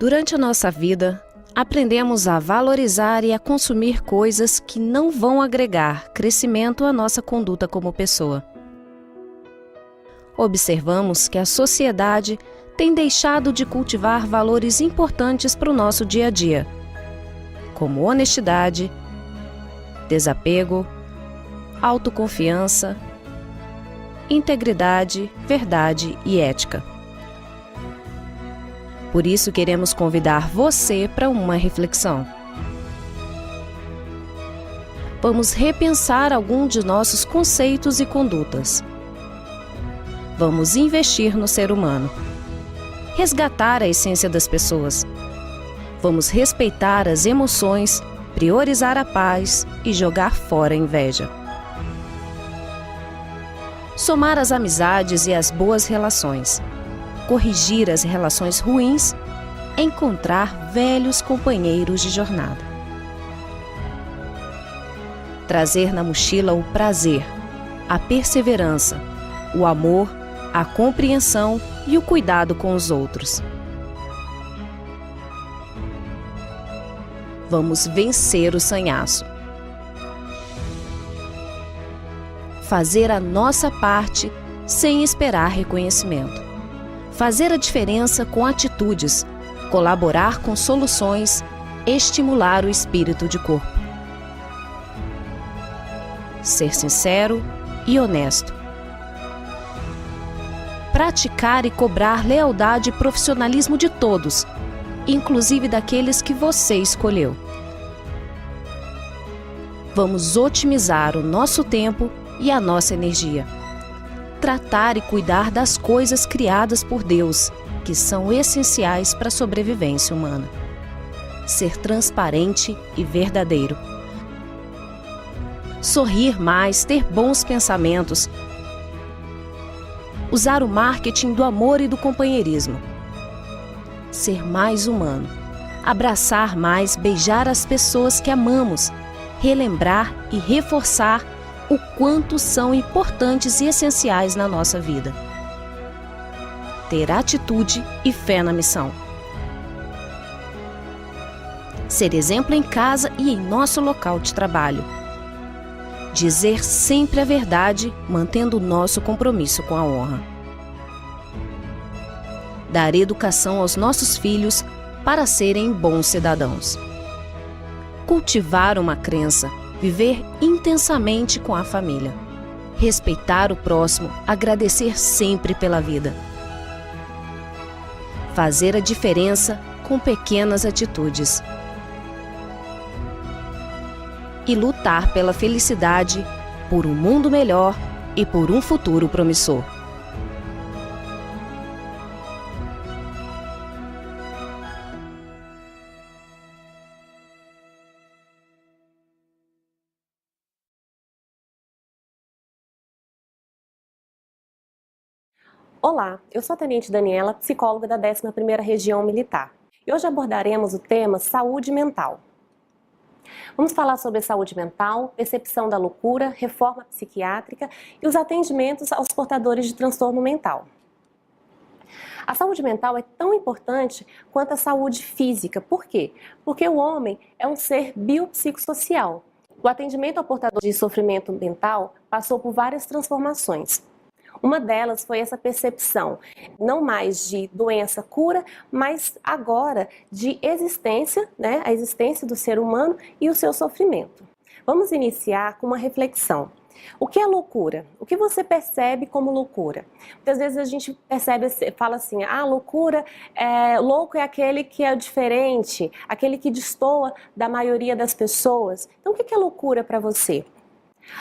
Durante a nossa vida, aprendemos a valorizar e a consumir coisas que não vão agregar crescimento à nossa conduta como pessoa. Observamos que a sociedade tem deixado de cultivar valores importantes para o nosso dia a dia, como honestidade, desapego, autoconfiança, integridade, verdade e ética. Por isso queremos convidar você para uma reflexão. Vamos repensar algum de nossos conceitos e condutas. Vamos investir no ser humano. Resgatar a essência das pessoas. Vamos respeitar as emoções, priorizar a paz e jogar fora a inveja. Somar as amizades e as boas relações. Corrigir as relações ruins, encontrar velhos companheiros de jornada. Trazer na mochila o prazer, a perseverança, o amor, a compreensão e o cuidado com os outros. Vamos vencer o sanhaço. Fazer a nossa parte sem esperar reconhecimento. Fazer a diferença com atitudes, colaborar com soluções, estimular o espírito de corpo. Ser sincero e honesto. Praticar e cobrar lealdade e profissionalismo de todos, inclusive daqueles que você escolheu. Vamos otimizar o nosso tempo e a nossa energia. Tratar e cuidar das coisas criadas por Deus, que são essenciais para a sobrevivência humana. Ser transparente e verdadeiro. Sorrir mais, ter bons pensamentos. Usar o marketing do amor e do companheirismo. Ser mais humano. Abraçar mais, beijar as pessoas que amamos. Relembrar e reforçar o quanto são importantes e essenciais na nossa vida. Ter atitude e fé na missão. Ser exemplo em casa e em nosso local de trabalho. Dizer sempre a verdade, mantendo o nosso compromisso com a honra. Dar educação aos nossos filhos para serem bons cidadãos. Cultivar uma crença, viver intensamente com a família. Respeitar o próximo, agradecer sempre pela vida. Fazer a diferença com pequenas atitudes. E lutar pela felicidade, por um mundo melhor e por um futuro promissor. Olá, eu sou a Tenente Daniela, psicóloga da 11ª Região Militar. E hoje abordaremos o tema saúde mental. Vamos falar sobre saúde mental, percepção da loucura, reforma psiquiátrica e os atendimentos aos portadores de transtorno mental. A saúde mental é tão importante quanto a saúde física. Por quê? Porque o homem é um ser biopsicossocial. O atendimento ao portador de sofrimento mental passou por várias transformações. Uma delas foi essa percepção, não mais de doença-cura, mas agora de existência, né? A existência do ser humano e o seu sofrimento. Vamos iniciar com uma reflexão. O que é loucura? O que você percebe como loucura? Muitas vezes a gente percebe, fala assim, loucura, louco é aquele que é diferente, aquele que destoa da maioria das pessoas. Então o que é loucura para você?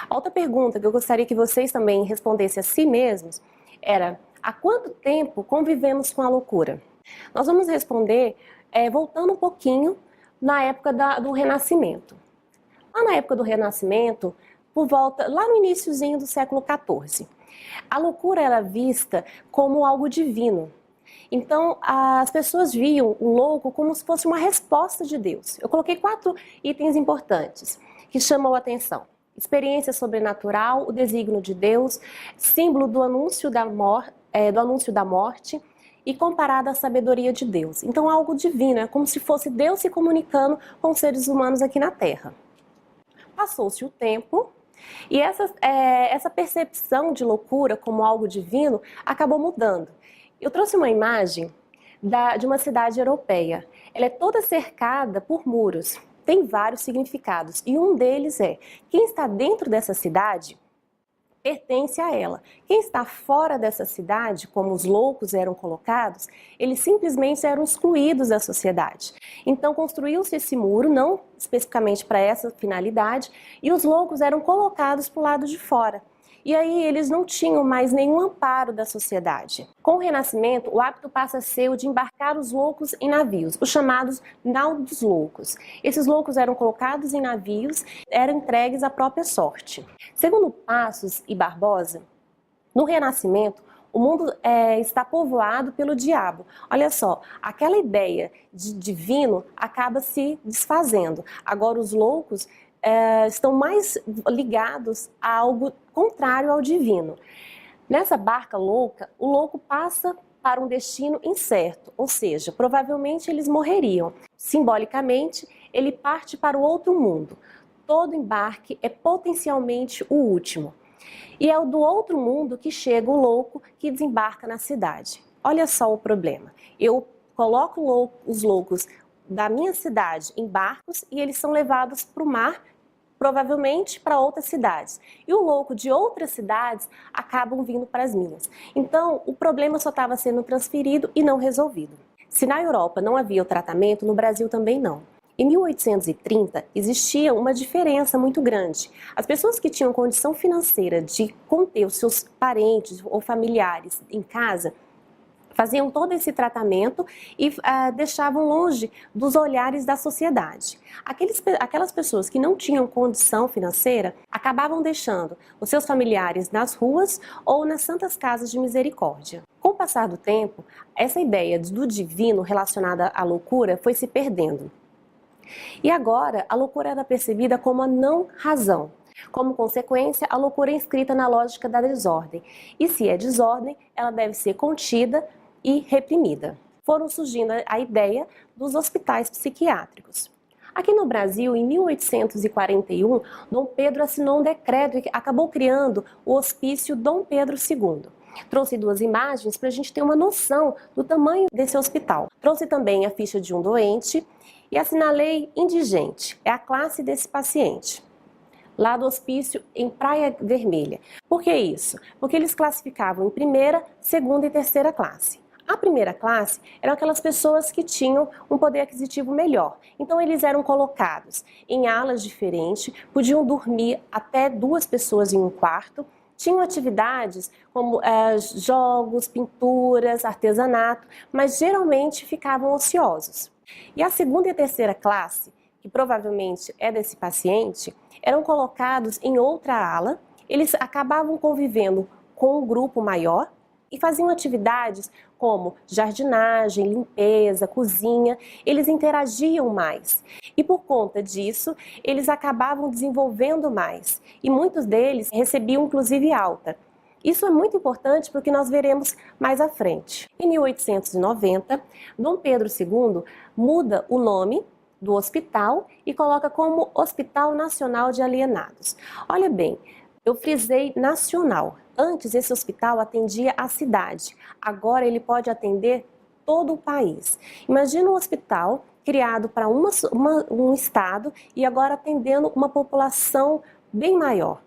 A outra pergunta que eu gostaria que vocês também respondessem a si mesmos era: há quanto tempo convivemos com a loucura? Nós vamos responder voltando um pouquinho na época do Renascimento. Lá na época do Renascimento, lá no iniciozinho do século XIV, a loucura era vista como algo divino. Então, as pessoas viam o louco como se fosse uma resposta de Deus. Eu coloquei 4 itens importantes que chamam a atenção. Experiência sobrenatural, o desígnio de Deus, símbolo do anúncio da morte e comparada à sabedoria de Deus. Então, algo divino, é como se fosse Deus se comunicando com os seres humanos aqui na Terra. Passou-se o tempo e essa percepção de loucura como algo divino acabou mudando. Eu trouxe uma imagem de uma cidade europeia. Ela é toda cercada por muros. Tem vários significados e um deles é: quem está dentro dessa cidade pertence a ela. Quem está fora dessa cidade, como os loucos eram colocados, eles simplesmente eram excluídos da sociedade. Então construiu-se esse muro, não especificamente para essa finalidade, e os loucos eram colocados para o lado de fora. E aí eles não tinham mais nenhum amparo da sociedade. Com o Renascimento, o hábito passa a ser o de embarcar os loucos em navios, os chamados nau dos loucos. Esses loucos eram colocados em navios, eram entregues à própria sorte. Segundo Passos e Barbosa, no Renascimento, o mundo está povoado pelo diabo. Olha só, aquela ideia de divino acaba se desfazendo. Agora os loucos estão mais ligados a algo contrário ao divino. Nessa barca louca, o louco passa para um destino incerto, ou seja, provavelmente eles morreriam. Simbolicamente, ele parte para o outro mundo. Todo embarque é potencialmente o último. E é do outro mundo que chega o louco que desembarca na cidade. Olha só o problema. Eu coloco os loucos da minha cidade em barcos e eles são levados para o mar, provavelmente para outras cidades. E o louco de outras cidades acabam vindo para as minhas. Então, o problema só estava sendo transferido e não resolvido. Se na Europa não havia o tratamento, no Brasil também não. Em 1830, existia uma diferença muito grande. As pessoas que tinham condição financeira de conter os seus parentes ou familiares em casa faziam todo esse tratamento e deixavam longe dos olhares da sociedade. Aquelas pessoas que não tinham condição financeira acabavam deixando os seus familiares nas ruas ou nas santas casas de misericórdia. Com o passar do tempo, essa ideia do divino relacionada à loucura foi se perdendo. E agora, a loucura era percebida como a não-razão. Como consequência, a loucura é inscrita na lógica da desordem. E se é desordem, ela deve ser contida e reprimida. Foram surgindo a ideia dos hospitais psiquiátricos. Aqui no Brasil, em 1841, Dom Pedro assinou um decreto que acabou criando o Hospício Dom Pedro II. Trouxe duas imagens para a gente ter uma noção do tamanho desse hospital. Trouxe também a ficha de um doente e assinalei indigente, é a classe desse paciente. Lá do hospício em Praia Vermelha. Por que isso? Porque eles classificavam em primeira, segunda e terceira classe. A primeira classe eram aquelas pessoas que tinham um poder aquisitivo melhor. Então eles eram colocados em alas diferentes, podiam dormir até 2 pessoas em um quarto, tinham atividades como jogos, pinturas, artesanato, mas geralmente ficavam ociosos. E a segunda e a terceira classe, que provavelmente é desse paciente, eram colocados em outra ala, eles acabavam convivendo com um grupo maior e faziam atividades como jardinagem, limpeza, cozinha, eles interagiam mais. E por conta disso, eles acabavam desenvolvendo mais. E muitos deles recebiam inclusive alta. Isso é muito importante porque nós veremos mais à frente. Em 1890, Dom Pedro II muda o nome do hospital e coloca como Hospital Nacional de Alienados. Olha bem, eu frisei nacional. Antes, esse hospital atendia a cidade. Agora, ele pode atender todo o país. Imagina um hospital criado para um estado e agora atendendo uma população bem maior.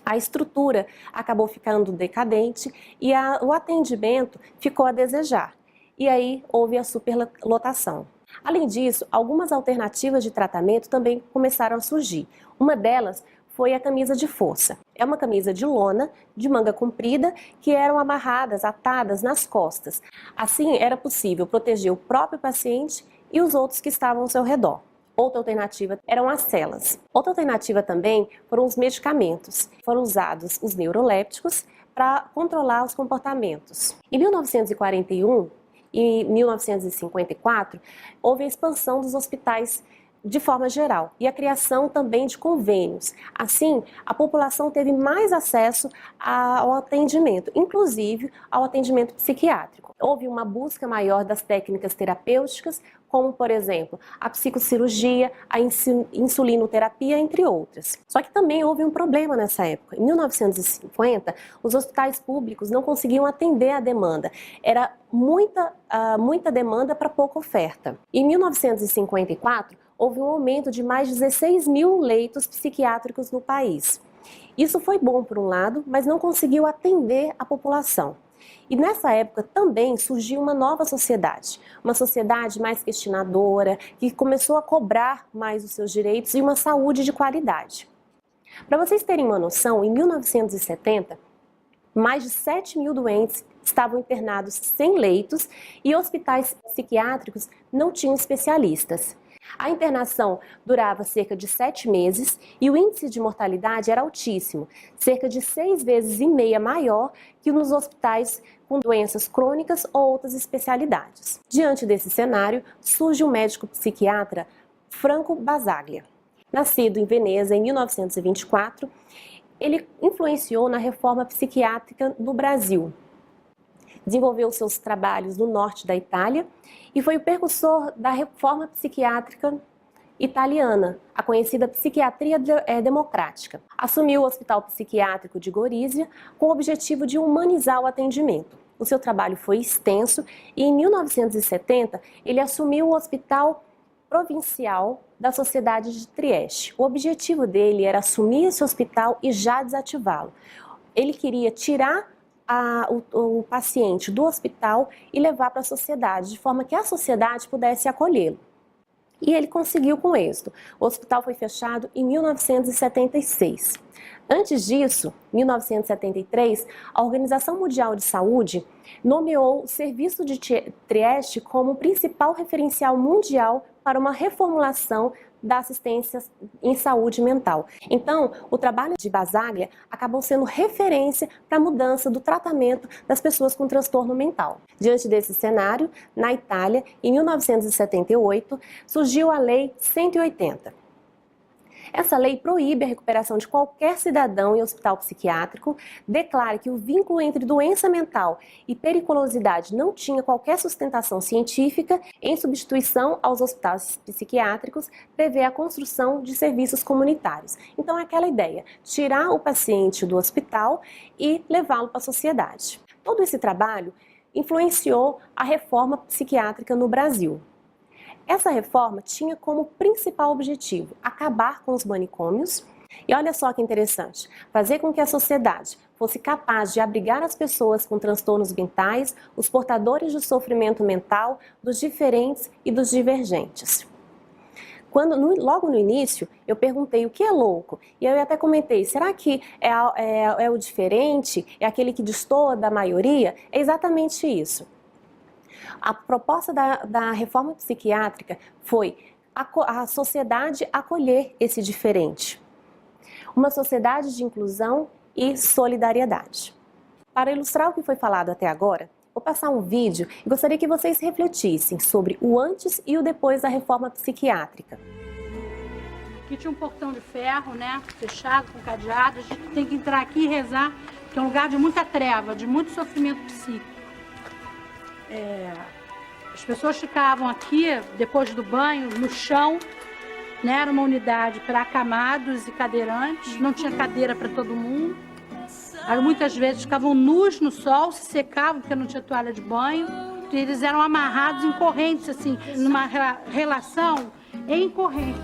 A estrutura acabou ficando decadente e o atendimento ficou a desejar. E aí, houve a superlotação. Além disso, algumas alternativas de tratamento também começaram a surgir. Uma delas foi a camisa de força. É uma camisa de lona, de manga comprida, que eram amarradas, atadas nas costas. Assim, era possível proteger o próprio paciente e os outros que estavam ao seu redor. Outra alternativa eram as celas. Outra alternativa também foram os medicamentos. Foram usados os neurolépticos para controlar os comportamentos. Em 1941 e 1954, houve a expansão dos hospitais de forma geral, e a criação também de convênios. Assim, a população teve mais acesso ao atendimento, inclusive ao atendimento psiquiátrico. Houve uma busca maior das técnicas terapêuticas, como, por exemplo, a psicocirurgia, a insulinoterapia, entre outras. Só que também houve um problema nessa época. Em 1950, os hospitais públicos não conseguiam atender a demanda. Era muita demanda para pouca oferta. Em 1954, houve um aumento de mais de 16 mil leitos psiquiátricos no país. Isso foi bom por um lado, mas não conseguiu atender a população. E nessa época também surgiu uma nova sociedade, uma sociedade mais questionadora, que começou a cobrar mais os seus direitos e uma saúde de qualidade. Para vocês terem uma noção, em 1970, mais de 7 mil doentes estavam internados sem leitos e hospitais psiquiátricos não tinham especialistas. A internação durava cerca de 7 meses e o índice de mortalidade era altíssimo, cerca de 6,5 vezes maior que nos hospitais com doenças crônicas ou outras especialidades. Diante desse cenário, surge o médico psiquiatra Franco Basaglia. Nascido em Veneza em 1924, ele influenciou na reforma psiquiátrica no Brasil. Desenvolveu seus trabalhos no norte da Itália e foi o precursor da reforma psiquiátrica italiana, a conhecida psiquiatria democrática. Assumiu o Hospital Psiquiátrico de Gorizia com o objetivo de humanizar o atendimento. O seu trabalho foi extenso e em 1970 ele assumiu o Hospital Provincial da Sociedade de Trieste. O objetivo dele era assumir esse hospital e já desativá-lo. Ele queria tirar o paciente do hospital e levar para a sociedade, de forma que a sociedade pudesse acolhê-lo. E ele conseguiu com êxito. O hospital foi fechado em 1976. Antes disso, em 1973, a Organização Mundial de Saúde nomeou o Serviço de Trieste como o principal referencial mundial para uma reformulação da assistência em saúde mental. Então, o trabalho de Basaglia acabou sendo referência para a mudança do tratamento das pessoas com transtorno mental. Diante desse cenário, na Itália, em 1978, surgiu a Lei 180. Essa lei proíbe a recuperação de qualquer cidadão em hospital psiquiátrico, declara que o vínculo entre doença mental e periculosidade não tinha qualquer sustentação científica, em substituição aos hospitais psiquiátricos, prevê a construção de serviços comunitários. Então é aquela ideia, tirar o paciente do hospital e levá-lo para a sociedade. Todo esse trabalho influenciou a reforma psiquiátrica no Brasil. Essa reforma tinha como principal objetivo acabar com os manicômios e olha só que interessante, fazer com que a sociedade fosse capaz de abrigar as pessoas com transtornos mentais, os portadores de sofrimento mental, dos diferentes e dos divergentes. Logo no início, eu perguntei o que é louco, e eu até comentei, será que é o diferente, é aquele que destoa da maioria? É exatamente isso. A proposta da reforma psiquiátrica foi a sociedade acolher esse diferente. Uma sociedade de inclusão e solidariedade. Para ilustrar o que foi falado até agora, vou passar um vídeo e gostaria que vocês refletissem sobre o antes e o depois da reforma psiquiátrica. Aqui tinha um portão de ferro, né, fechado, com cadeado. A gente tem que entrar aqui e rezar, que é um lugar de muita treva, de muito sofrimento psíquico. As pessoas ficavam aqui, depois do banho, no chão, né? Era uma unidade para acamados e cadeirantes, não tinha cadeira para todo mundo. Muitas vezes ficavam nus no sol, se secavam porque não tinha toalha de banho. E eles eram amarrados em correntes, assim, numa relação em corrente.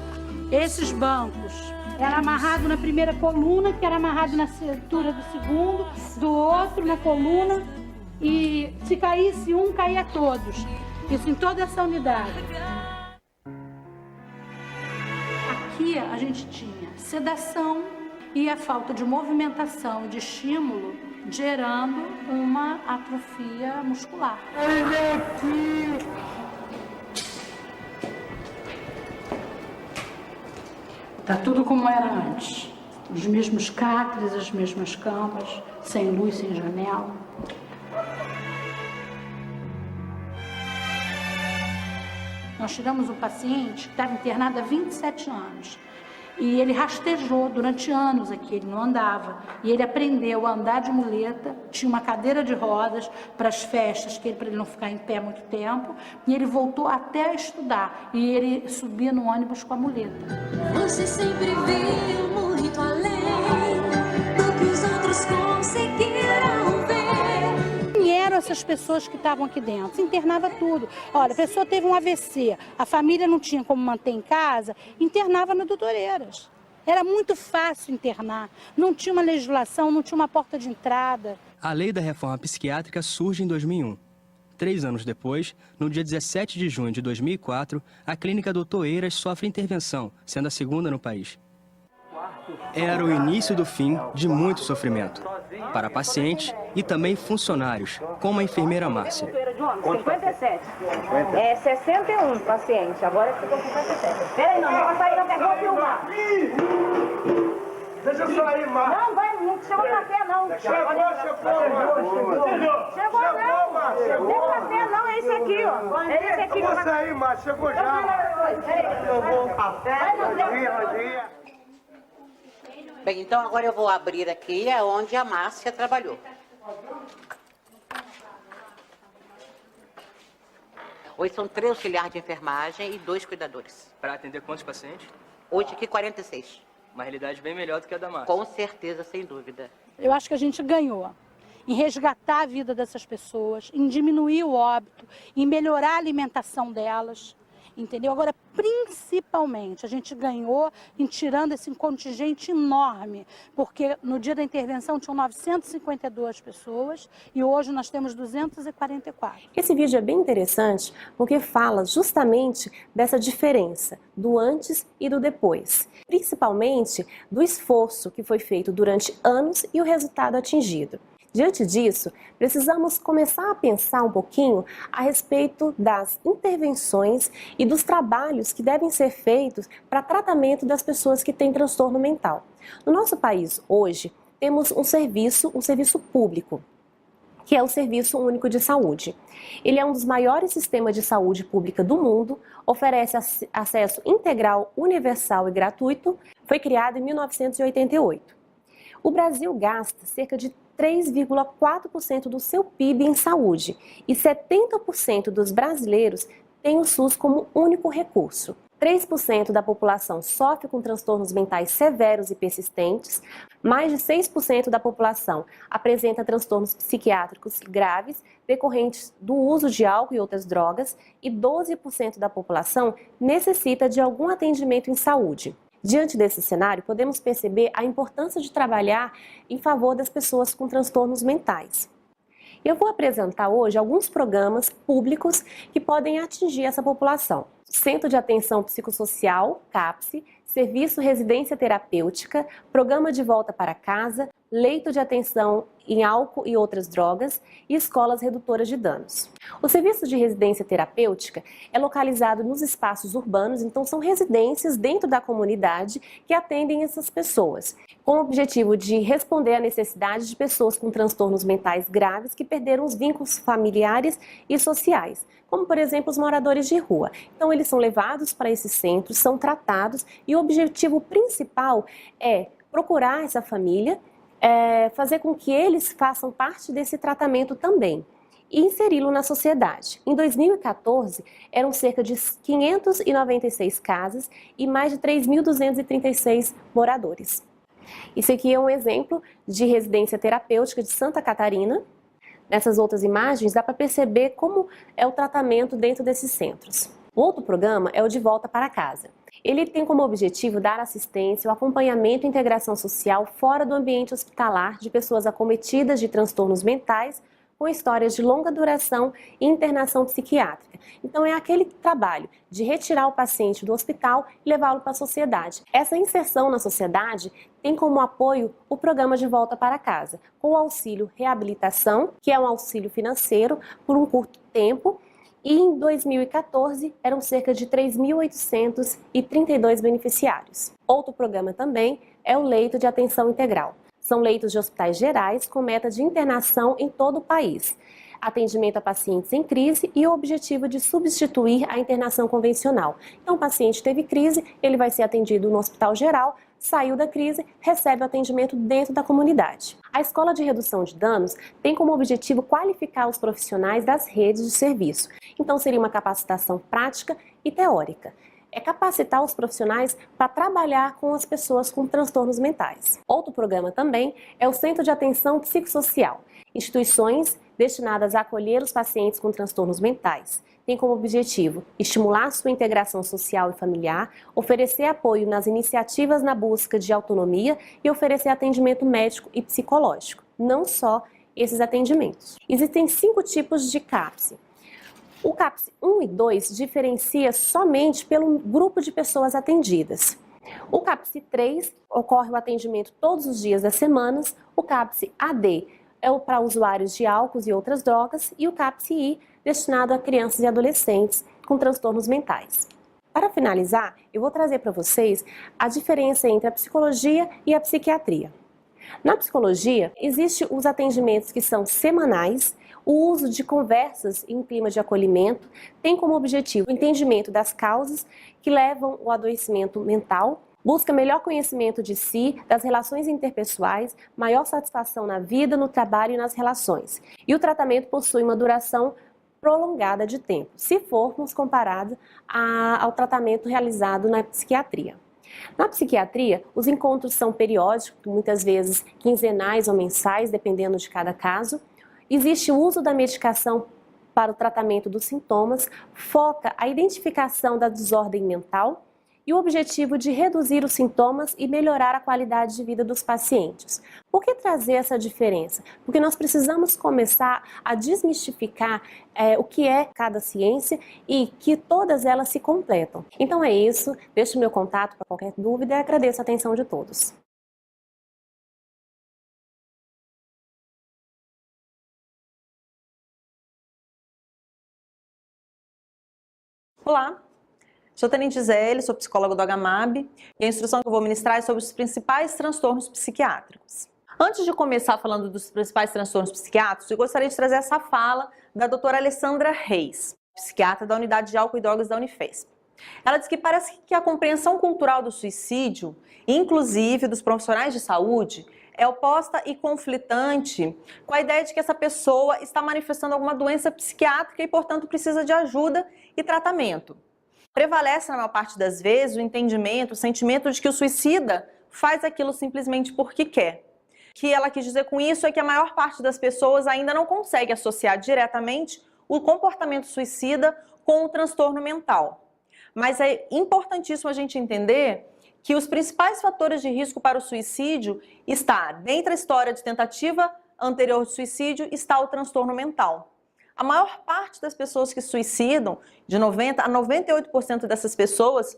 Esses bancos eram amarrados na primeira coluna, que era amarrado na cintura do segundo, do outro na coluna. E se caísse um, caía todos. Isso em toda essa unidade. Aqui a gente tinha sedação e a falta de movimentação e de estímulo, gerando uma atrofia muscular. Tá tudo como era antes. Os mesmos cátares, as mesmas camas, sem luz, sem janela. Nós tiramos um paciente que estava internado há 27 anos. E ele rastejou durante anos aqui, ele não andava. E ele aprendeu a andar de muleta, tinha uma cadeira de rodas para as festas, para ele não ficar em pé muito tempo. E ele voltou até a estudar. E ele subia no ônibus com a muleta. Você sempre viu muito além do que os outros conseguiram ver. Quem eram essas pessoas que estavam aqui dentro? Se internava tudo. Olha, a pessoa teve um AVC, a família não tinha como manter em casa, internava na Doutoreiras. Era muito fácil internar, não tinha uma legislação, não tinha uma porta de entrada. A lei da reforma psiquiátrica surge em 2001. 3 anos depois, no dia 17 de junho de 2004, a clínica Doutor Eiras sofre intervenção, sendo a segunda no país. Era o início do fim de muito sofrimento, para pacientes e também funcionários, como a enfermeira Márcia. 57. É 61 paciente, agora ficou 57. Peraí, não vai sair, não vou filmar. Deixa eu sair, Márcia. Não vai, não chegou o café, não. Chegou, Márcia. Chegou, não. Não café, não, é esse aqui, ó. É esse aqui. Eu vou sair, Márcia. Chegou já. Eu vou café, bom dia. Bem, então agora eu vou abrir aqui onde a Márcia trabalhou. Hoje são 3 auxiliares de enfermagem e 2 cuidadores. Para atender quantos pacientes? Hoje aqui 46. Uma realidade bem melhor do que a da Márcia. Com certeza, sem dúvida. Eu acho que a gente ganhou em resgatar a vida dessas pessoas, em diminuir o óbito, em melhorar a alimentação delas, entendeu? Agora, principalmente, a gente ganhou em tirando esse contingente enorme, porque no dia da intervenção tinham 952 pessoas e hoje nós temos 244. Esse vídeo é bem interessante porque fala justamente dessa diferença do antes e do depois, principalmente do esforço que foi feito durante anos e o resultado atingido. Diante disso, precisamos começar a pensar um pouquinho a respeito das intervenções e dos trabalhos que devem ser feitos para tratamento das pessoas que têm transtorno mental. No nosso país, hoje, temos um serviço público, que é o Serviço Único de Saúde. Ele é um dos maiores sistemas de saúde pública do mundo, oferece acesso integral, universal e gratuito, foi criado em 1988. O Brasil gasta cerca de 3,4% do seu PIB em saúde e 70% dos brasileiros têm o SUS como único recurso. 3% da população sofre com transtornos mentais severos e persistentes, mais de 6% da população apresenta transtornos psiquiátricos graves decorrentes do uso de álcool e outras drogas e 12% da população necessita de algum atendimento em saúde. Diante desse cenário, podemos perceber a importância de trabalhar em favor das pessoas com transtornos mentais. Eu vou apresentar hoje alguns programas públicos que podem atingir essa população. Centro de Atenção Psicossocial, CAPS, Serviço Residência Terapêutica, Programa de Volta para Casa, Leito de Atenção em Álcool e Outras Drogas e Escolas Redutoras de Danos. O serviço de residência terapêutica é localizado nos espaços urbanos, então são residências dentro da comunidade que atendem essas pessoas, com o objetivo de responder à necessidade de pessoas com transtornos mentais graves que perderam os vínculos familiares e sociais, como por exemplo os moradores de rua. Então eles são levados para esses centros, são tratados e o objetivo principal é procurar essa família, fazer com que eles façam parte desse tratamento também e inseri-lo na sociedade. Em 2014, eram cerca de 596 casas e mais de 3.236 moradores. Isso aqui é um exemplo de residência terapêutica de Santa Catarina. Nessas outras imagens, dá para perceber como é o tratamento dentro desses centros. O outro programa é o De Volta para Casa. Ele tem como objetivo dar assistência, o acompanhamento e integração social fora do ambiente hospitalar de pessoas acometidas de transtornos mentais com histórias de longa duração e internação psiquiátrica. Então é aquele trabalho de retirar o paciente do hospital e levá-lo para a sociedade. Essa inserção na sociedade tem como apoio o programa De Volta para Casa, com o auxílio reabilitação, que é um auxílio financeiro por um curto tempo, e em 2014 eram cerca de 3.832 beneficiários. Outro programa também é o Leito de Atenção Integral. São leitos de hospitais gerais com meta de internação em todo o país. atendimento a pacientes em crise e o objetivo de substituir a internação convencional. Então, o paciente teve crise, ele vai ser atendido no hospital geral, saiu da crise, recebe o atendimento dentro da comunidade. A Escola de Redução de Danos tem como objetivo qualificar os profissionais das redes de serviço. Então, seria uma capacitação prática e teórica. É capacitar os profissionais para trabalhar com as pessoas com transtornos mentais. Outro programa também é o Centro de Atenção Psicossocial, instituições destinadas a acolher os pacientes com transtornos mentais. Tem como objetivo estimular sua integração social e familiar, oferecer apoio nas iniciativas na busca de autonomia e oferecer atendimento médico e psicológico, não só esses atendimentos. Existem 5 tipos de CAPS. O CAPS 1 e 2 diferencia somente pelo grupo de pessoas atendidas. O CAPS 3 ocorre o atendimento todos os dias das semanas. O CAPS AD é para usuários de álcool e outras drogas. E o CAPS I destinado a crianças e adolescentes com transtornos mentais. Para finalizar, eu vou trazer para vocês a diferença entre a psicologia e a psiquiatria. Na psicologia, existem os atendimentos que são semanais. O uso de conversas em clima de acolhimento tem como objetivo o entendimento das causas que levam ao adoecimento mental, busca melhor conhecimento de si, das relações interpessoais, maior satisfação na vida, no trabalho e nas relações. E o tratamento possui uma duração prolongada de tempo, se formos comparados ao tratamento realizado na psiquiatria. Na psiquiatria, os encontros são periódicos, muitas vezes quinzenais ou mensais, dependendo de cada caso. Existe o uso da medicação para o tratamento dos sintomas, foca a identificação da desordem mental e o objetivo de reduzir os sintomas e melhorar a qualidade de vida dos pacientes. Por que trazer essa diferença? Porque nós precisamos começar a desmistificar o que é cada ciência e que todas elas se completam. Então é isso, deixo o meu contato para qualquer dúvida e agradeço a atenção de todos. Olá, sou Tenente Gisele, sou psicóloga do HMAB e a instrução que eu vou ministrar é sobre os principais transtornos psiquiátricos. Antes de começar falando dos principais transtornos psiquiátricos, eu gostaria de trazer essa fala da doutora Alessandra Reis, psiquiatra da Unidade de Álcool e Drogas da Unifesp. Ela diz que parece que a compreensão cultural do suicídio, inclusive dos profissionais de saúde, é oposta e conflitante com a ideia de que essa pessoa está manifestando alguma doença psiquiátrica e, portanto, precisa de ajuda e tratamento. Prevalece, na maior parte das vezes, o entendimento, o sentimento de que o suicida faz aquilo simplesmente porque quer. O que ela quis dizer com isso é que a maior parte das pessoas ainda não consegue associar diretamente o comportamento suicida com o transtorno mental. Mas é importantíssimo a gente entender que os principais fatores de risco para o suicídio está, dentro da história de tentativa anterior de suicídio, está o transtorno mental. A maior parte das pessoas que suicidam, de 90% a 98% dessas pessoas,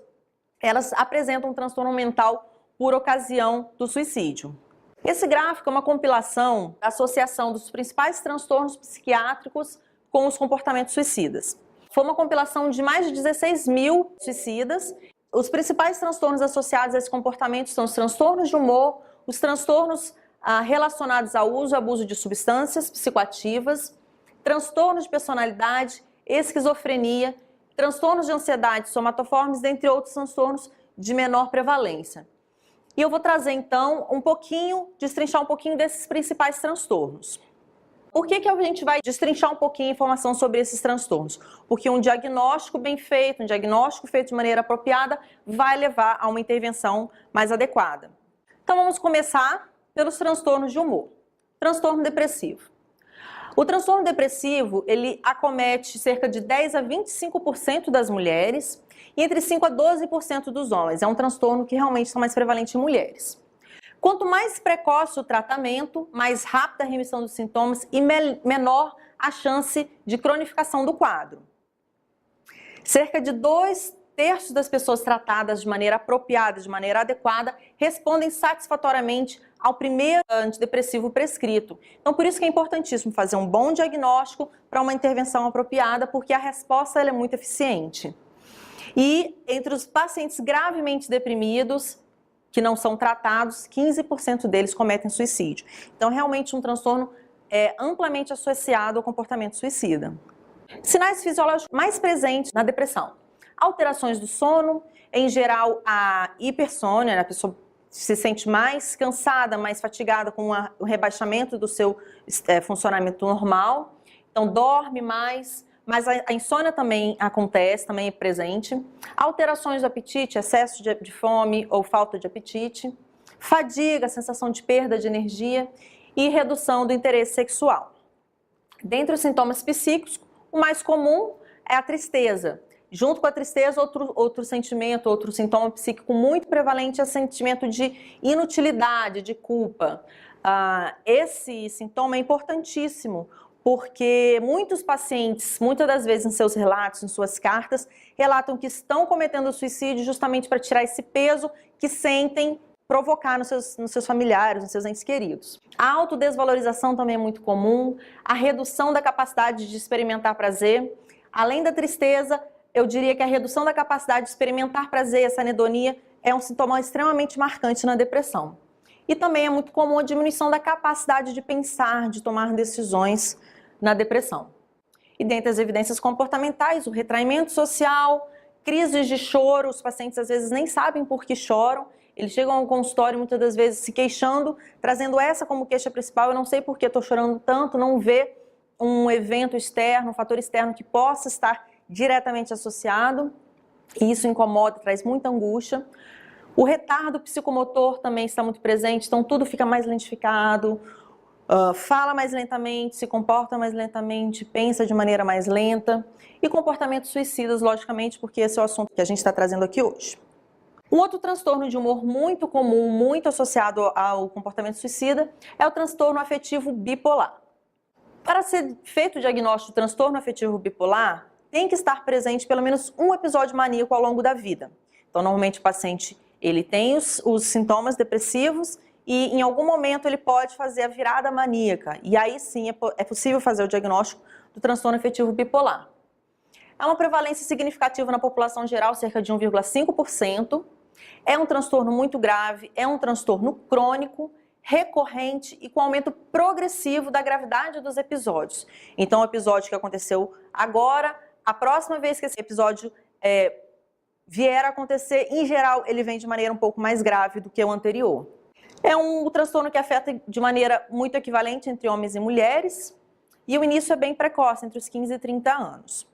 elas apresentam um transtorno mental por ocasião do suicídio. Esse gráfico é uma compilação da associação dos principais transtornos psiquiátricos com os comportamentos suicidas. Foi uma compilação de mais de 16 mil suicidas. Os principais transtornos associados a esse comportamento são os transtornos de humor, os transtornos relacionados ao uso e abuso de substâncias psicoativas, transtornos de personalidade, esquizofrenia, transtornos de ansiedade somatoformes, dentre outros transtornos de menor prevalência. E eu vou trazer então destrinchar um pouquinho desses principais transtornos. Por que a gente vai destrinchar um pouquinho a informação sobre esses transtornos? Porque um diagnóstico bem feito, um diagnóstico feito de maneira apropriada, vai levar a uma intervenção mais adequada. Então vamos começar pelos transtornos de humor. Transtorno depressivo. O transtorno depressivo, ele acomete cerca de 10 a 25% das mulheres e entre 5 a 12% dos homens. É um transtorno que realmente está mais prevalente em mulheres. Quanto mais precoce o tratamento, mais rápida a remissão dos sintomas e menor a chance de cronificação do quadro. Cerca de 2/3 das pessoas tratadas de maneira apropriada, de maneira adequada, respondem satisfatoriamente ao primeiro antidepressivo prescrito. Então, por isso que é importantíssimo fazer um bom diagnóstico para uma intervenção apropriada, porque a resposta ela é muito eficiente. E entre os pacientes gravemente deprimidos, que não são tratados, 15% deles cometem suicídio. Então, realmente um transtorno é amplamente associado ao comportamento suicida. Sinais fisiológicos mais presentes na depressão: alterações do sono, em geral a hipersônia, né? A pessoa se sente mais cansada, mais fatigada com o rebaixamento do seu funcionamento normal, então dorme mais, mas a insônia também acontece, também é presente. Alterações do apetite, excesso de fome ou falta de apetite, fadiga, sensação de perda de energia e redução do interesse sexual. Dentre os sintomas psíquicos, o mais comum é a tristeza. Junto com a tristeza, outro sentimento, outro sintoma psíquico muito prevalente é o sentimento de inutilidade, de culpa. Esse sintoma é importantíssimo, porque muitos pacientes, muitas das vezes em seus relatos, em suas cartas, relatam que estão cometendo suicídio justamente para tirar esse peso que sentem provocar nos seus familiares, nos seus entes queridos. A autodesvalorização também é muito comum, a redução da capacidade de experimentar prazer. Além da tristeza, eu diria que a redução da capacidade de experimentar prazer, essa anedonia, é um sintoma extremamente marcante na depressão. E também é muito comum a diminuição da capacidade de pensar, de tomar decisões na depressão. E dentre as evidências comportamentais, o retraimento social, crises de choro, os pacientes às vezes nem sabem por que choram, eles chegam ao consultório muitas das vezes se queixando, trazendo essa como queixa principal: eu não sei por que estou chorando tanto, não vê um evento externo, um fator externo que possa estar diretamente associado, e isso incomoda, traz muita angústia. O retardo psicomotor também está muito presente, então tudo fica mais lentificado, fala mais lentamente, se comporta mais lentamente, pensa de maneira mais lenta, e comportamentos suicidas, logicamente, porque esse é o assunto que a gente está trazendo aqui hoje. Um outro transtorno de humor muito comum, muito associado ao comportamento suicida, é o transtorno afetivo bipolar. Para ser feito o diagnóstico do transtorno afetivo bipolar, tem que estar presente pelo menos um episódio maníaco ao longo da vida. Então, normalmente o paciente ele tem os sintomas depressivos e em algum momento ele pode fazer a virada maníaca. E aí sim é possível fazer o diagnóstico do transtorno afetivo bipolar. É uma prevalência significativa na população geral, cerca de 1,5%. É um transtorno muito grave, é um transtorno crônico, recorrente e com aumento progressivo da gravidade dos episódios. Então, o episódio que aconteceu agora, a próxima vez que esse episódio vier a acontecer, em geral, ele vem de maneira um pouco mais grave do que o anterior. É um transtorno que afeta de maneira muito equivalente entre homens e mulheres, e o início é bem precoce, entre os 15 e 30 anos.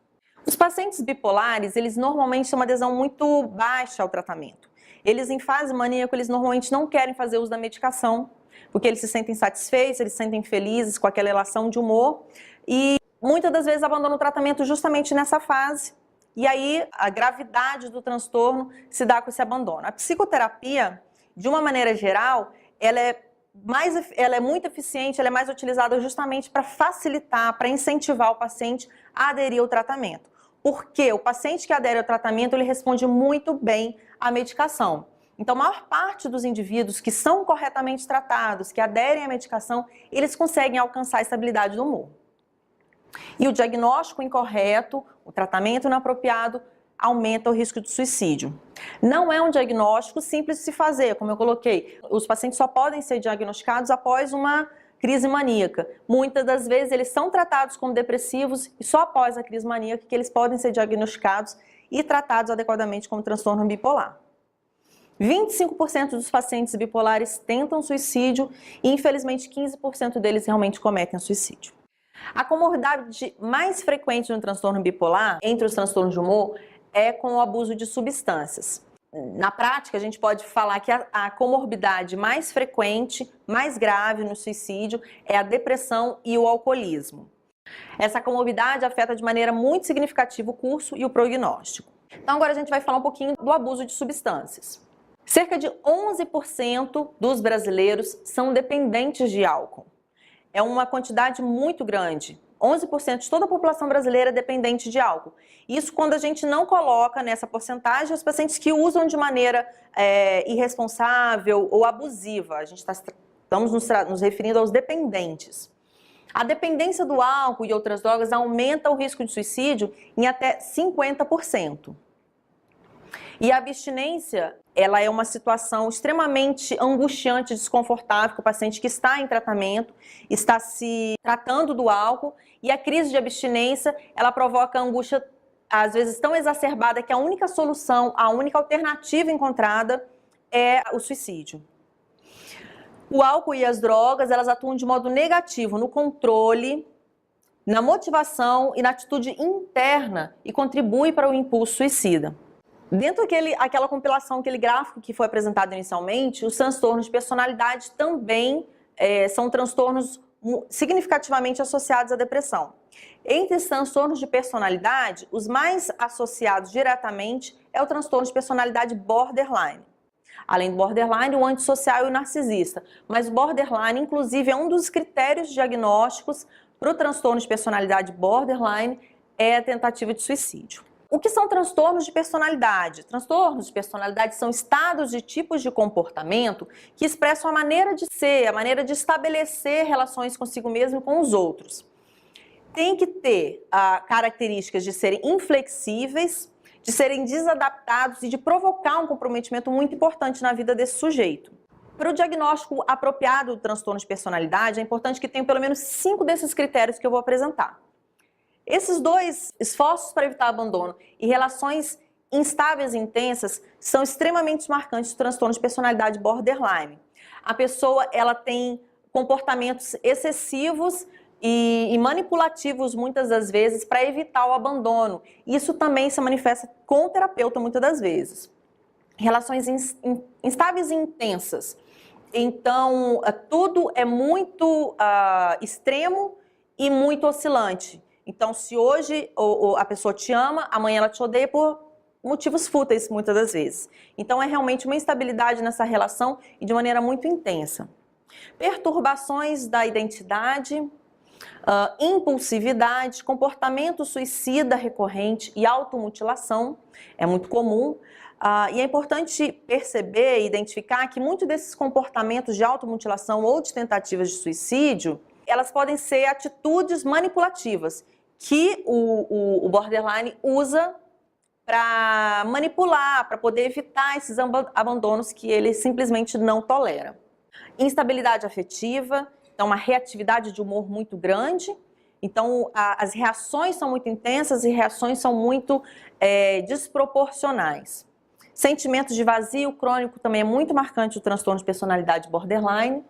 Os pacientes bipolares, eles normalmente têm uma adesão muito baixa ao tratamento. Eles, em fase maníaca, eles normalmente não querem fazer uso da medicação, porque eles se sentem satisfeitos, eles se sentem felizes com aquela relação de humor, e muitas das vezes abandonam o tratamento justamente nessa fase, e aí a gravidade do transtorno se dá com esse abandono. A psicoterapia, de uma maneira geral, ela é muito eficiente, ela é mais utilizada justamente para facilitar, para incentivar o paciente a aderir ao tratamento. Porque o paciente que adere ao tratamento, ele responde muito bem à medicação. Então, a maior parte dos indivíduos que são corretamente tratados, que aderem à medicação, eles conseguem alcançar a estabilidade do humor. E o diagnóstico incorreto, o tratamento inapropriado, aumenta o risco de suicídio. Não é um diagnóstico simples de se fazer, como eu coloquei. Os pacientes só podem ser diagnosticados após uma crise maníaca. Muitas das vezes eles são tratados como depressivos e só após a crise maníaca que eles podem ser diagnosticados e tratados adequadamente como transtorno bipolar. 25% dos pacientes bipolares tentam suicídio e, infelizmente, 15% deles realmente cometem suicídio. A comorbidade mais frequente no transtorno bipolar, entre os transtornos de humor, é com o abuso de substâncias. Na prática, a gente pode falar que a comorbidade mais frequente, mais grave no suicídio é a depressão e o alcoolismo. Essa comorbidade afeta de maneira muito significativa o curso e o prognóstico. Então agora a gente vai falar um pouquinho do abuso de substâncias. Cerca de 11% dos brasileiros são dependentes de álcool. É uma quantidade muito grande. 11% de toda a população brasileira é dependente de álcool. Isso quando a gente não coloca nessa porcentagem os pacientes que usam de maneira irresponsável ou abusiva. Estamos nos referindo aos dependentes. A dependência do álcool e outras drogas aumenta o risco de suicídio em até 50%. E a abstinência, ela é uma situação extremamente angustiante, desconfortável para o paciente que está em tratamento, está se tratando do álcool, e a crise de abstinência, ela provoca angústia, às vezes, tão exacerbada que a única solução, a única alternativa encontrada é o suicídio. O álcool e as drogas, elas atuam de modo negativo no controle, na motivação e na atitude interna e contribuem para o impulso suicida. Dentro daquela compilação, aquele gráfico que foi apresentado inicialmente, os transtornos de personalidade também são transtornos significativamente associados à depressão. Entre os transtornos de personalidade, os mais associados diretamente é o transtorno de personalidade borderline. Além do borderline, o antissocial e o narcisista. Mas o borderline, inclusive, é um dos critérios diagnósticos para o transtorno de personalidade borderline, é a tentativa de suicídio. O que são transtornos de personalidade? Transtornos de personalidade são estados de tipos de comportamento que expressam a maneira de ser, a maneira de estabelecer relações consigo mesmo e com os outros. Tem que ter características de serem inflexíveis, de serem desadaptados e de provocar um comprometimento muito importante na vida desse sujeito. Para o diagnóstico apropriado do transtorno de personalidade, é importante que tenha pelo menos 5 desses critérios que eu vou apresentar. Esses 2 esforços para evitar abandono e relações instáveis e intensas são extremamente marcantes do transtorno de personalidade borderline. A pessoa, ela tem comportamentos excessivos e manipulativos muitas das vezes para evitar o abandono. Isso também se manifesta com o terapeuta muitas das vezes. Relações instáveis e intensas. Então, tudo é muito extremo e muito oscilante. Então, se hoje a pessoa te ama, amanhã ela te odeia por motivos fúteis, muitas das vezes. Então, é realmente uma instabilidade nessa relação e de maneira muito intensa. Perturbações da identidade, impulsividade, comportamento suicida recorrente e automutilação, é muito comum. E é importante perceber e identificar que muitos desses comportamentos de automutilação ou de tentativas de suicídio, elas podem ser atitudes manipulativas, que o borderline usa para manipular, para poder evitar esses abandonos que ele simplesmente não tolera. Instabilidade afetiva, então uma reatividade de humor muito grande, então as reações são muito intensas e reações são muito desproporcionais. Sentimentos de vazio crônico também é muito marcante o transtorno de personalidade borderline.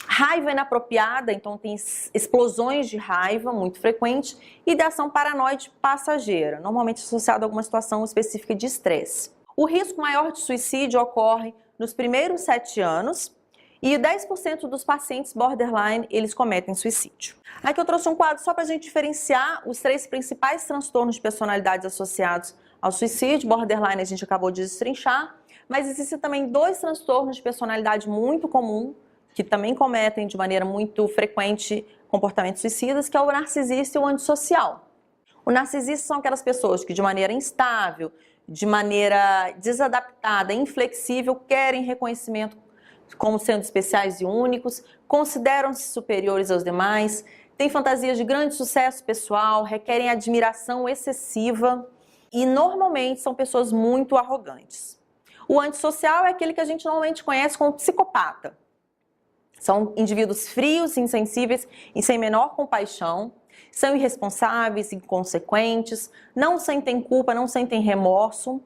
Raiva inapropriada, então tem explosões de raiva muito frequentes, e ideação paranoide passageira, normalmente associada a alguma situação específica de estresse. O risco maior de suicídio ocorre nos primeiros 7 anos e 10% dos pacientes borderline, eles cometem suicídio. Aqui eu trouxe um quadro só para a gente diferenciar os 3 principais transtornos de personalidade associados ao suicídio. Borderline a gente acabou de destrinchar, mas existem também 2 transtornos de personalidade muito comuns, que também cometem de maneira muito frequente comportamentos suicidas, que é o narcisista e o antissocial. O narcisista são aquelas pessoas que de maneira instável, de maneira desadaptada, inflexível, querem reconhecimento como sendo especiais e únicos, consideram-se superiores aos demais, têm fantasias de grande sucesso pessoal, requerem admiração excessiva e normalmente são pessoas muito arrogantes. O antissocial é aquele que a gente normalmente conhece como psicopata. São indivíduos frios, insensíveis e sem menor compaixão, são irresponsáveis, inconsequentes, não sentem culpa, não sentem remorso,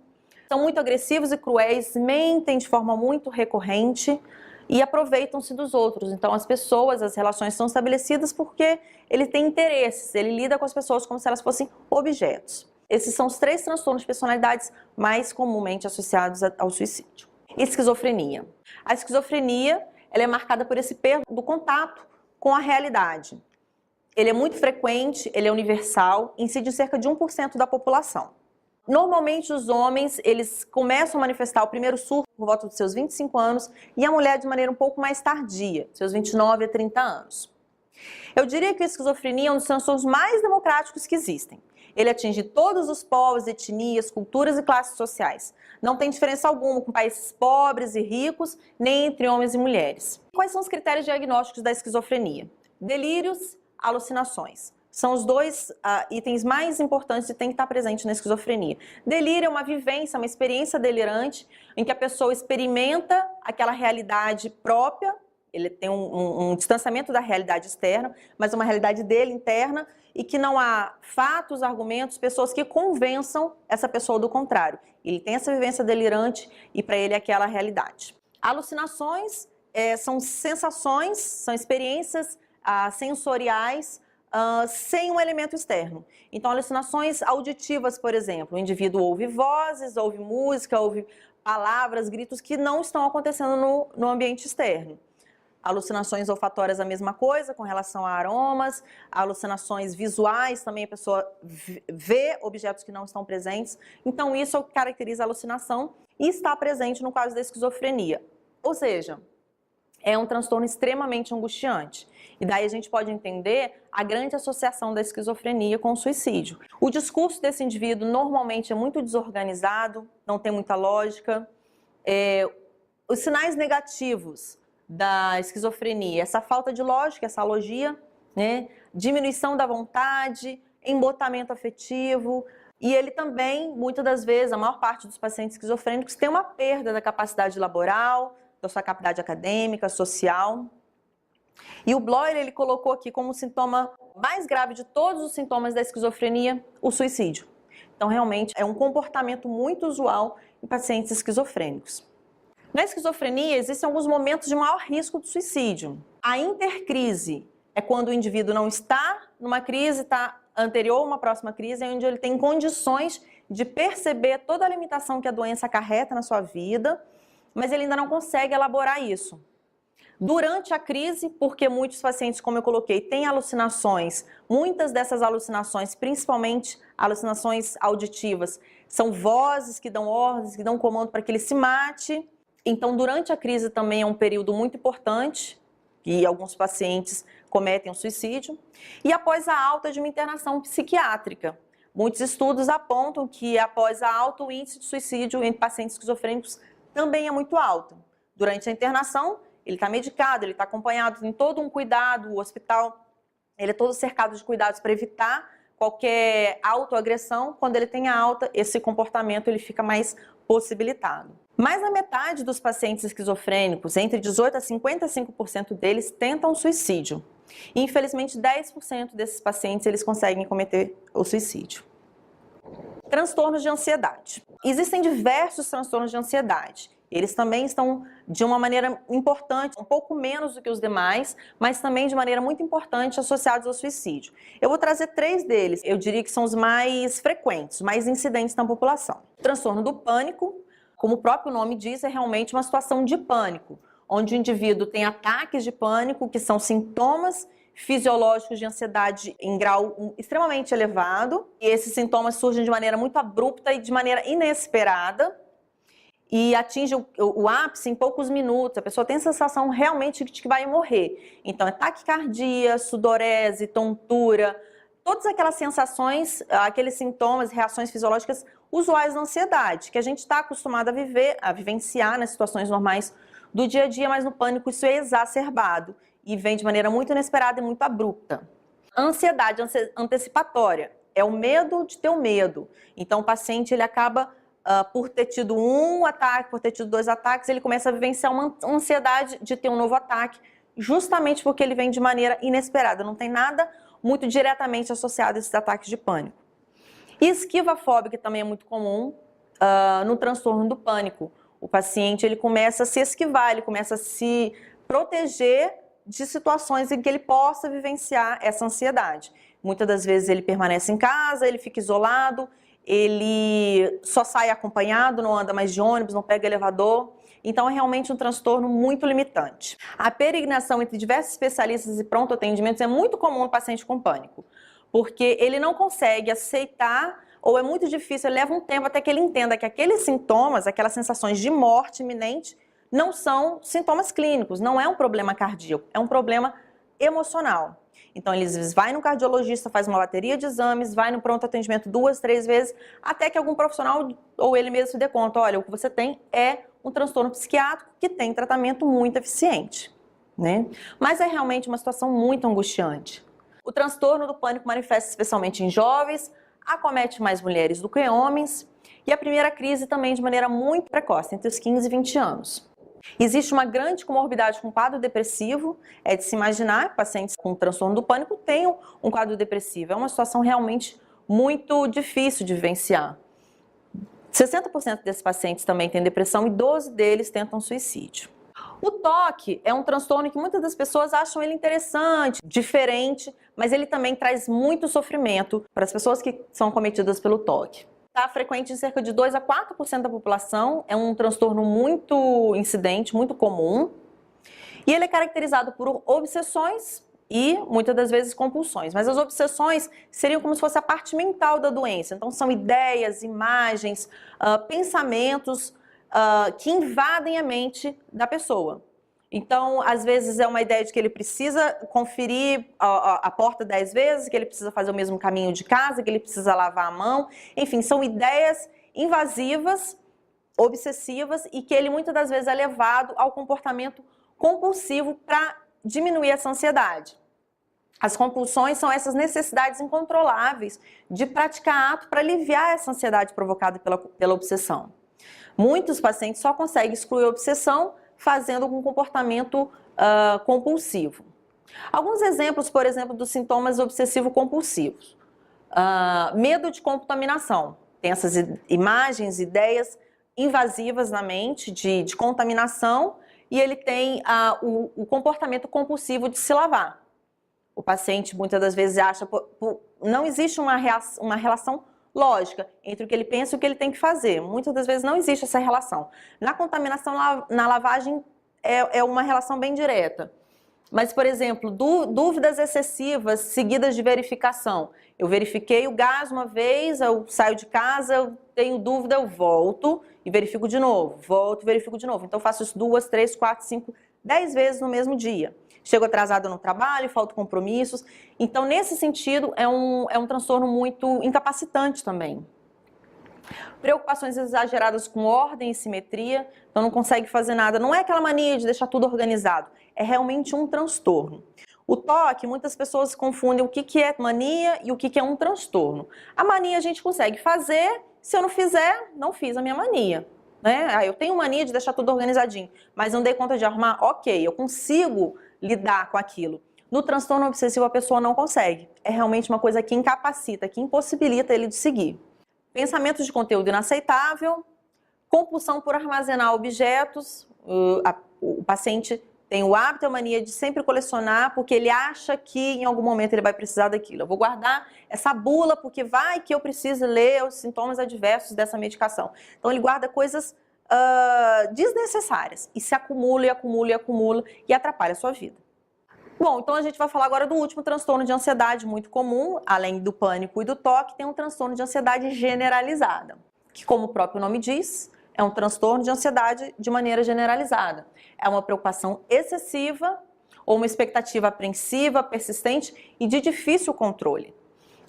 são muito agressivos e cruéis, mentem de forma muito recorrente e aproveitam-se dos outros. Então as pessoas, as relações são estabelecidas porque ele tem interesses, ele lida com as pessoas como se elas fossem objetos. Esses são os 3 transtornos de personalidades mais comumente associados ao suicídio. Esquizofrenia. A esquizofrenia, ela é marcada por esse perda do contato com a realidade. Ele é muito frequente, ele é universal, incide em cerca de 1% da população. Normalmente os homens, eles começam a manifestar o primeiro surto por volta dos seus 25 anos e a mulher de maneira um pouco mais tardia, seus 29 a 30 anos. Eu diria que a esquizofrenia é um dos transtornos mais democráticos que existem. Ele atinge todos os povos, etnias, culturas e classes sociais. Não tem diferença alguma com países pobres e ricos, nem entre homens e mulheres. Quais são os critérios diagnósticos da esquizofrenia? Delírios, alucinações. são os dois itens mais importantes que tem que estar presente na esquizofrenia. Delírio é uma vivência, uma experiência delirante, em que a pessoa experimenta aquela realidade própria, ele tem um distanciamento da realidade externa, mas uma realidade dele interna, e que não há fatos, argumentos, pessoas que convençam essa pessoa do contrário. Ele tem essa vivência delirante e para ele é aquela realidade. Alucinações são sensações, são experiências sensoriais sem um elemento externo. Então, alucinações auditivas, por exemplo, o indivíduo ouve vozes, ouve música, ouve palavras, gritos que não estão acontecendo no ambiente externo. Alucinações olfatórias, a mesma coisa, com relação a aromas. Alucinações visuais, também a pessoa vê objetos que não estão presentes. Então, isso é o que caracteriza a alucinação e está presente no caso da esquizofrenia. Ou seja, é um transtorno extremamente angustiante. E daí a gente pode entender a grande associação da esquizofrenia com o suicídio. O discurso desse indivíduo normalmente é muito desorganizado, não tem muita lógica. Os sinais negativos da esquizofrenia, essa falta de lógica, essa alogia, né? Diminuição da vontade, embotamento afetivo, e ele também, muitas das vezes, a maior parte dos pacientes esquizofrênicos tem uma perda da capacidade laboral, da sua capacidade acadêmica, social. E o Bloyer, ele colocou aqui como sintoma mais grave de todos os sintomas da esquizofrenia, o suicídio. Então, realmente, é um comportamento muito usual em pacientes esquizofrênicos. Na esquizofrenia, existem alguns momentos de maior risco de suicídio. A intercrise é quando o indivíduo não está numa crise, está anterior a uma próxima crise, onde ele tem condições de perceber toda a limitação que a doença acarreta na sua vida, mas ele ainda não consegue elaborar isso. Durante a crise, porque muitos pacientes, como eu coloquei, têm alucinações, muitas dessas alucinações, principalmente alucinações auditivas, são vozes que dão ordens, que dão comando para que ele se mate. Então, durante a crise também é um período muito importante, e alguns pacientes cometem o suicídio. E após a alta de uma internação psiquiátrica. Muitos estudos apontam que após a alta, o índice de suicídio em pacientes esquizofrênicos também é muito alto. Durante a internação, ele está medicado, ele está acompanhado, tem todo um cuidado, o hospital, ele é todo cercado de cuidados para evitar qualquer autoagressão. Quando ele tem a alta, esse comportamento ele fica mais possibilitado. Mais da metade dos pacientes esquizofrênicos, entre 18% a 55% deles, tentam suicídio. E, infelizmente, 10% desses pacientes eles conseguem cometer o suicídio. Transtornos de ansiedade. Existem diversos transtornos de ansiedade. Eles também estão, de uma maneira importante, um pouco menos do que os demais, mas também de maneira muito importante associados ao suicídio. Eu vou trazer 3 deles, eu diria que são os mais frequentes, mais incidentes na população. O transtorno do pânico, como o próprio nome diz, é realmente uma situação de pânico, onde o indivíduo tem ataques de pânico, que são sintomas fisiológicos de ansiedade em grau extremamente elevado, e esses sintomas surgem de maneira muito abrupta e de maneira inesperada, e atinge o ápice em poucos minutos. A pessoa tem a sensação realmente de que vai morrer. Então, é taquicardia, sudorese, tontura, todas aquelas sensações, aqueles sintomas, reações fisiológicas usuais da ansiedade, que a gente está acostumado a vivenciar nas situações normais do dia a dia, mas no pânico isso é exacerbado e vem de maneira muito inesperada e muito abrupta. Ansiedade antecipatória é o medo de ter o medo. Então, o paciente ele acaba por ter tido um ataque, por ter tido 2 ataques, ele começa a vivenciar uma ansiedade de ter um novo ataque, justamente porque ele vem de maneira inesperada, não tem nada muito diretamente associado a esses ataques de pânico. E esquiva fóbica também é muito comum no transtorno do pânico. O paciente ele começa a se esquivar, ele começa a se proteger de situações em que ele possa vivenciar essa ansiedade. Muitas das vezes ele permanece em casa, ele fica isolado, ele só sai acompanhado, não anda mais de ônibus, não pega elevador. Então, é realmente um transtorno muito limitante. A peregrinação entre diversos especialistas e pronto atendimentos é muito comum no paciente com pânico, porque ele não consegue aceitar, ou é muito difícil, leva um tempo até que ele entenda que aqueles sintomas, aquelas sensações de morte iminente, não são sintomas clínicos, não é um problema cardíaco, é um problema emocional. Então, eles vai no cardiologista, faz uma bateria de exames, vai no pronto atendimento 2, 3 vezes, até que algum profissional ou ele mesmo se dê conta, olha, o que você tem é um transtorno psiquiátrico que tem tratamento muito eficiente, né? Mas é realmente uma situação muito angustiante. O transtorno do pânico manifesta especialmente em jovens, acomete mais mulheres do que homens, e a primeira crise também de maneira muito precoce, entre os 15 e 20 anos. Existe uma grande comorbidade com quadro depressivo, é de se imaginar que pacientes com transtorno do pânico tenham um quadro depressivo. É uma situação realmente muito difícil de vivenciar. 60% desses pacientes também têm depressão e 12 deles tentam suicídio. O TOC é um transtorno que muitas das pessoas acham ele interessante, diferente, mas ele também traz muito sofrimento para as pessoas que são cometidas pelo TOC. Está frequente em cerca de 2 a 4% da população, é um transtorno muito incidente, muito comum, e ele é caracterizado por obsessões e muitas das vezes compulsões. Mas as obsessões seriam como se fosse a parte mental da doença, então são ideias, imagens, pensamentos que invadem a mente da pessoa. Então, às vezes é uma ideia de que ele precisa conferir a porta 10 vezes, que ele precisa fazer o mesmo caminho de casa, que ele precisa lavar a mão. Enfim, são ideias invasivas, obsessivas e que ele muitas das vezes é levado ao comportamento compulsivo para diminuir essa ansiedade. As compulsões são essas necessidades incontroláveis de praticar ato para aliviar essa ansiedade provocada pela obsessão. Muitos pacientes só conseguem excluir a obsessão fazendo um comportamento compulsivo. Alguns exemplos, por exemplo, dos sintomas obsessivo-compulsivos. Medo de contaminação. Tem essas imagens, ideias invasivas na mente de contaminação e ele tem o comportamento compulsivo de se lavar. O paciente muitas das vezes acha que não existe uma relação lógica entre o que ele pensa e o que ele tem que fazer. Muitas das vezes não existe essa relação. Na contaminação, na lavagem, é uma relação bem direta. Mas, por exemplo, dúvidas excessivas seguidas de verificação. Eu verifiquei o gás uma vez, eu saio de casa, eu tenho dúvida, eu volto e verifico de novo. Volto e verifico de novo. Então, eu faço isso 2, 3, 4, 5, 10 vezes no mesmo dia. Chego atrasado no trabalho, falto compromissos. Então, nesse sentido, é um transtorno muito incapacitante também. Preocupações exageradas com ordem e simetria, então não consegue fazer nada. Não é aquela mania de deixar tudo organizado, é realmente um transtorno. O TOC, muitas pessoas confundem o que é mania e o que é um transtorno. A mania a gente consegue fazer, se eu não fizer, não fiz a minha mania. Né? Eu tenho mania de deixar tudo organizadinho, mas não dei conta de arrumar, ok, eu consigo lidar com aquilo. No transtorno obsessivo a pessoa não consegue. É realmente uma coisa que incapacita, que impossibilita ele de seguir. Pensamentos de conteúdo inaceitável, compulsão por armazenar objetos. O paciente tem o hábito, a mania de sempre colecionar porque ele acha que em algum momento ele vai precisar daquilo. Eu vou guardar essa bula porque vai que eu preciso ler os sintomas adversos dessa medicação. Então ele guarda coisas desnecessárias e se acumula e acumula e acumula e atrapalha a sua vida. Bom, então a gente vai falar agora do último transtorno de ansiedade muito comum, além do pânico e do TOC, tem um transtorno de ansiedade generalizada, que como o próprio nome diz, é um transtorno de ansiedade de maneira generalizada. É uma preocupação excessiva ou uma expectativa apreensiva, persistente e de difícil controle,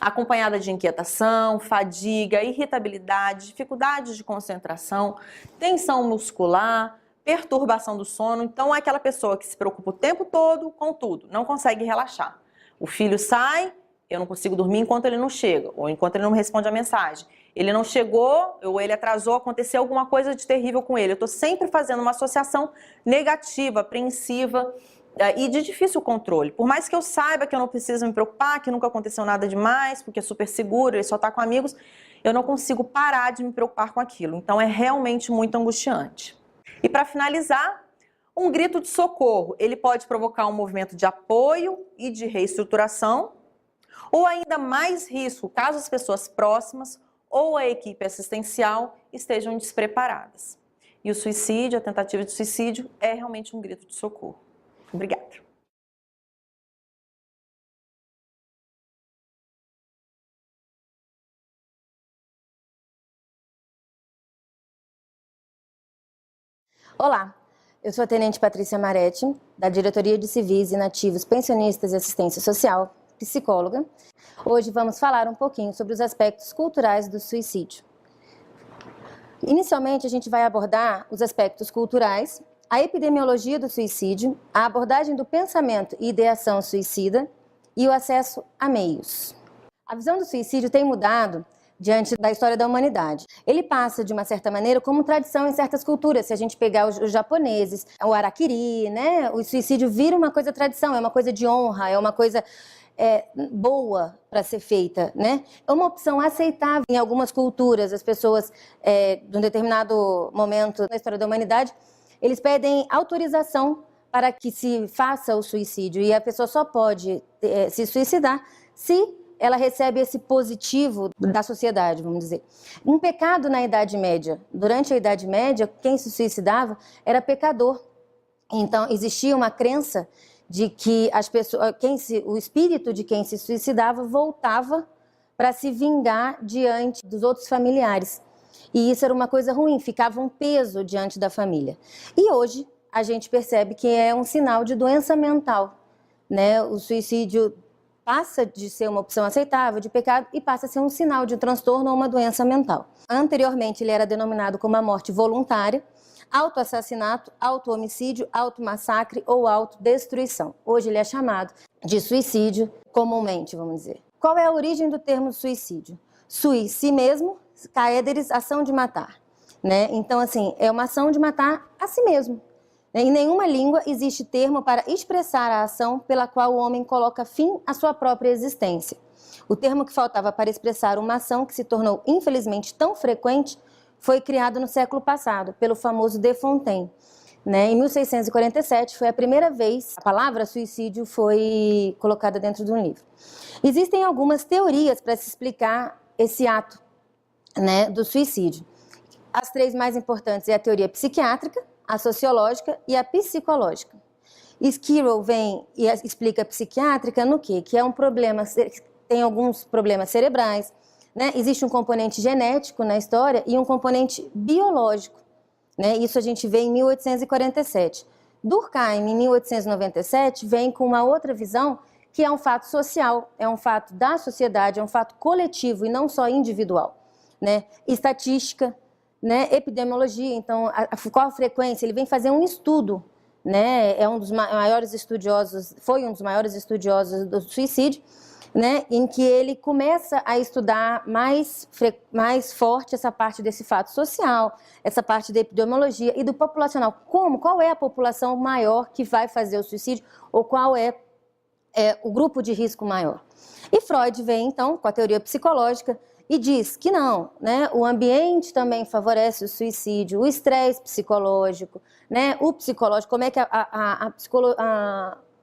acompanhada de inquietação, fadiga, irritabilidade, dificuldades de concentração, tensão muscular, perturbação do sono. Então é aquela pessoa que se preocupa o tempo todo com tudo, não consegue relaxar. O filho sai, eu não consigo dormir enquanto ele não chega, ou enquanto ele não me responde a mensagem. Ele não chegou, ou ele atrasou, aconteceu alguma coisa de terrível com ele. Eu estou sempre fazendo uma associação negativa, apreensiva e de difícil controle. Por mais que eu saiba que eu não preciso me preocupar, que nunca aconteceu nada demais, porque é super seguro, ele só está com amigos, eu não consigo parar de me preocupar com aquilo. Então é realmente muito angustiante. E para finalizar, um grito de socorro. Ele pode provocar um movimento de apoio e de reestruturação, ou ainda mais risco caso as pessoas próximas ou a equipe assistencial estejam despreparadas. E o suicídio, a tentativa de suicídio, é realmente um grito de socorro. Obrigada. Olá, eu sou a Tenente Patrícia Maretti, da Diretoria de Civis e Nativos Pensionistas e Assistência Social, psicóloga. Hoje vamos falar um pouquinho sobre os aspectos culturais do suicídio. Inicialmente, a gente vai abordar os aspectos culturais, a epidemiologia do suicídio, a abordagem do pensamento e ideação suicida e o acesso a meios. A visão do suicídio tem mudado diante da história da humanidade. Ele passa, de uma certa maneira, como tradição em certas culturas. Se a gente pegar os japoneses, o harakiri, né? O suicídio vira uma coisa tradição, é uma coisa de honra, é uma coisa boa para ser feita, né? É uma opção aceitável em algumas culturas. As pessoas, de um determinado momento na história da humanidade, eles pedem autorização para que se faça o suicídio, e a pessoa só pode se suicidar se ela recebe esse positivo da sociedade, vamos dizer. Um pecado na Idade Média. Durante a Idade Média, quem se suicidava era pecador. Então, existia uma crença de que as pessoas, o espírito de quem se suicidava voltava para se vingar diante dos outros familiares. E isso era uma coisa ruim, ficava um peso diante da família. E hoje a gente percebe que é um sinal de doença mental, né? O suicídio passa de ser uma opção aceitável, de pecado, e passa a ser um sinal de transtorno ou uma doença mental. Anteriormente ele era denominado como a morte voluntária, autoassassinato, auto-homicídio, auto-massacre ou autodestruição. Hoje ele é chamado de suicídio comumente, vamos dizer. Qual é a origem do termo suicídio? Sui, si mesmo, caederes, ação de matar, né? Então, assim, é uma ação de matar a si mesmo. Em nenhuma língua existe termo para expressar a ação pela qual o homem coloca fim à sua própria existência. O termo que faltava para expressar uma ação que se tornou, infelizmente, tão frequente foi criado no século passado, pelo famoso De Fontaine. Em 1647, foi a primeira vez que a palavra suicídio foi colocada dentro de um livro. Existem algumas teorias para se explicar esse ato, do suicídio. As três mais importantes é a teoria psiquiátrica, a sociológica e a psicológica. Skirrow vem e explica a psiquiátrica no quê? Que é um problema, tem alguns problemas cerebrais, né? Existe um componente genético na história e um componente biológico, né? Isso a gente vê em 1847. Durkheim, em 1897, vem com uma outra visão, que é um fato social, é um fato da sociedade, é um fato coletivo e não só individual, né? Estatística, né, epidemiologia, então, qual a frequência? Ele vem fazer um estudo, né, é um dos maiores estudiosos, foi um dos maiores estudiosos do suicídio, né, em que ele começa a estudar mais forte essa parte desse fato social, essa parte da epidemiologia e do populacional. Qual é a população maior que vai fazer o suicídio ou qual é o grupo de risco maior? E Freud vem, então, com a teoria psicológica, e diz que não, né? O ambiente também favorece o suicídio, o estresse psicológico, né? O psicológico, como é que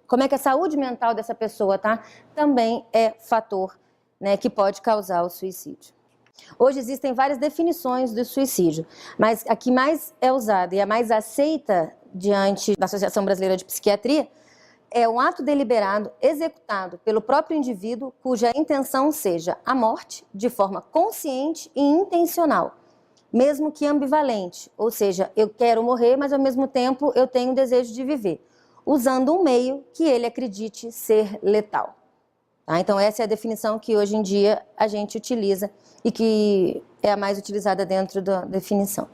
como é que a saúde mental dessa pessoa tá, também é fator, né, que pode causar o suicídio. Hoje existem várias definições do suicídio, mas a que mais é usada e a mais aceita diante da Associação Brasileira de Psiquiatria é um ato deliberado executado pelo próprio indivíduo cuja intenção seja a morte de forma consciente e intencional, mesmo que ambivalente, ou seja, eu quero morrer, mas ao mesmo tempo eu tenho desejo de viver, usando um meio que ele acredite ser letal. Tá? Então essa é a definição que hoje em dia a gente utiliza e que é a mais utilizada dentro da definição.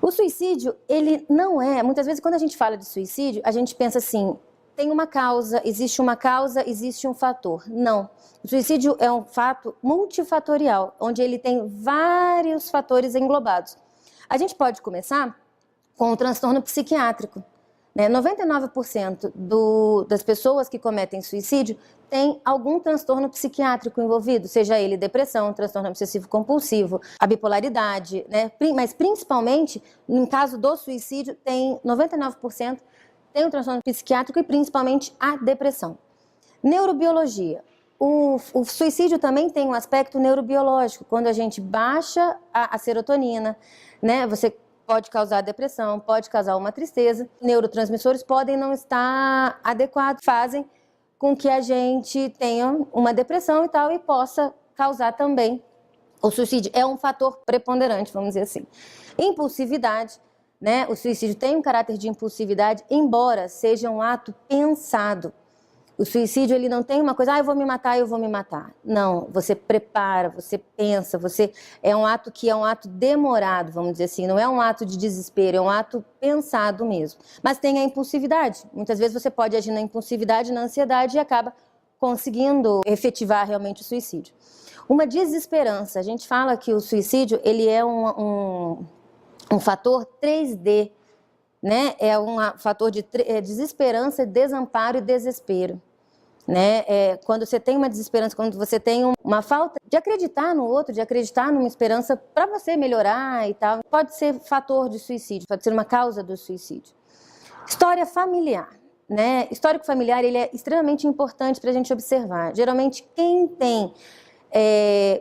O suicídio, ele não é... Muitas vezes quando a gente fala de suicídio, a gente pensa assim, tem uma causa, existe um fator. Não. O suicídio é um fato multifatorial, onde ele tem vários fatores englobados. A gente pode começar com o transtorno psiquiátrico. 99% das pessoas que cometem suicídio tem algum transtorno psiquiátrico envolvido, seja ele depressão, transtorno obsessivo-compulsivo, a bipolaridade, né? Mas principalmente, no caso do suicídio, tem 99% tem o transtorno psiquiátrico e principalmente a depressão. Neurobiologia. O suicídio também tem um aspecto neurobiológico. Quando a gente baixa a serotonina, né, você pode causar depressão, pode causar uma tristeza. Neurotransmissores podem não estar adequados, fazem com que a gente tenha uma depressão e tal, e possa causar também o suicídio. É um fator preponderante, vamos dizer assim. Impulsividade. O suicídio tem um caráter de impulsividade, embora seja um ato pensado. O suicídio, ele não tem uma coisa, eu vou me matar. Não, você prepara, você pensa, é um ato que é um ato demorado, vamos dizer assim, não é um ato de desespero, é um ato pensado mesmo. Mas tem a impulsividade. Muitas vezes você pode agir na impulsividade, na ansiedade e acaba conseguindo efetivar realmente o suicídio. Uma desesperança. A gente fala que o suicídio ele é um fator 3D, né? É um fator de desesperança, desamparo e desespero. Né? Quando você tem uma desesperança, quando você tem uma falta de acreditar no outro, de acreditar numa esperança para você melhorar e tal, pode ser fator de suicídio, pode ser uma causa do suicídio. História familiar, né? Histórico familiar ele é extremamente importante para a gente observar. Geralmente quem tem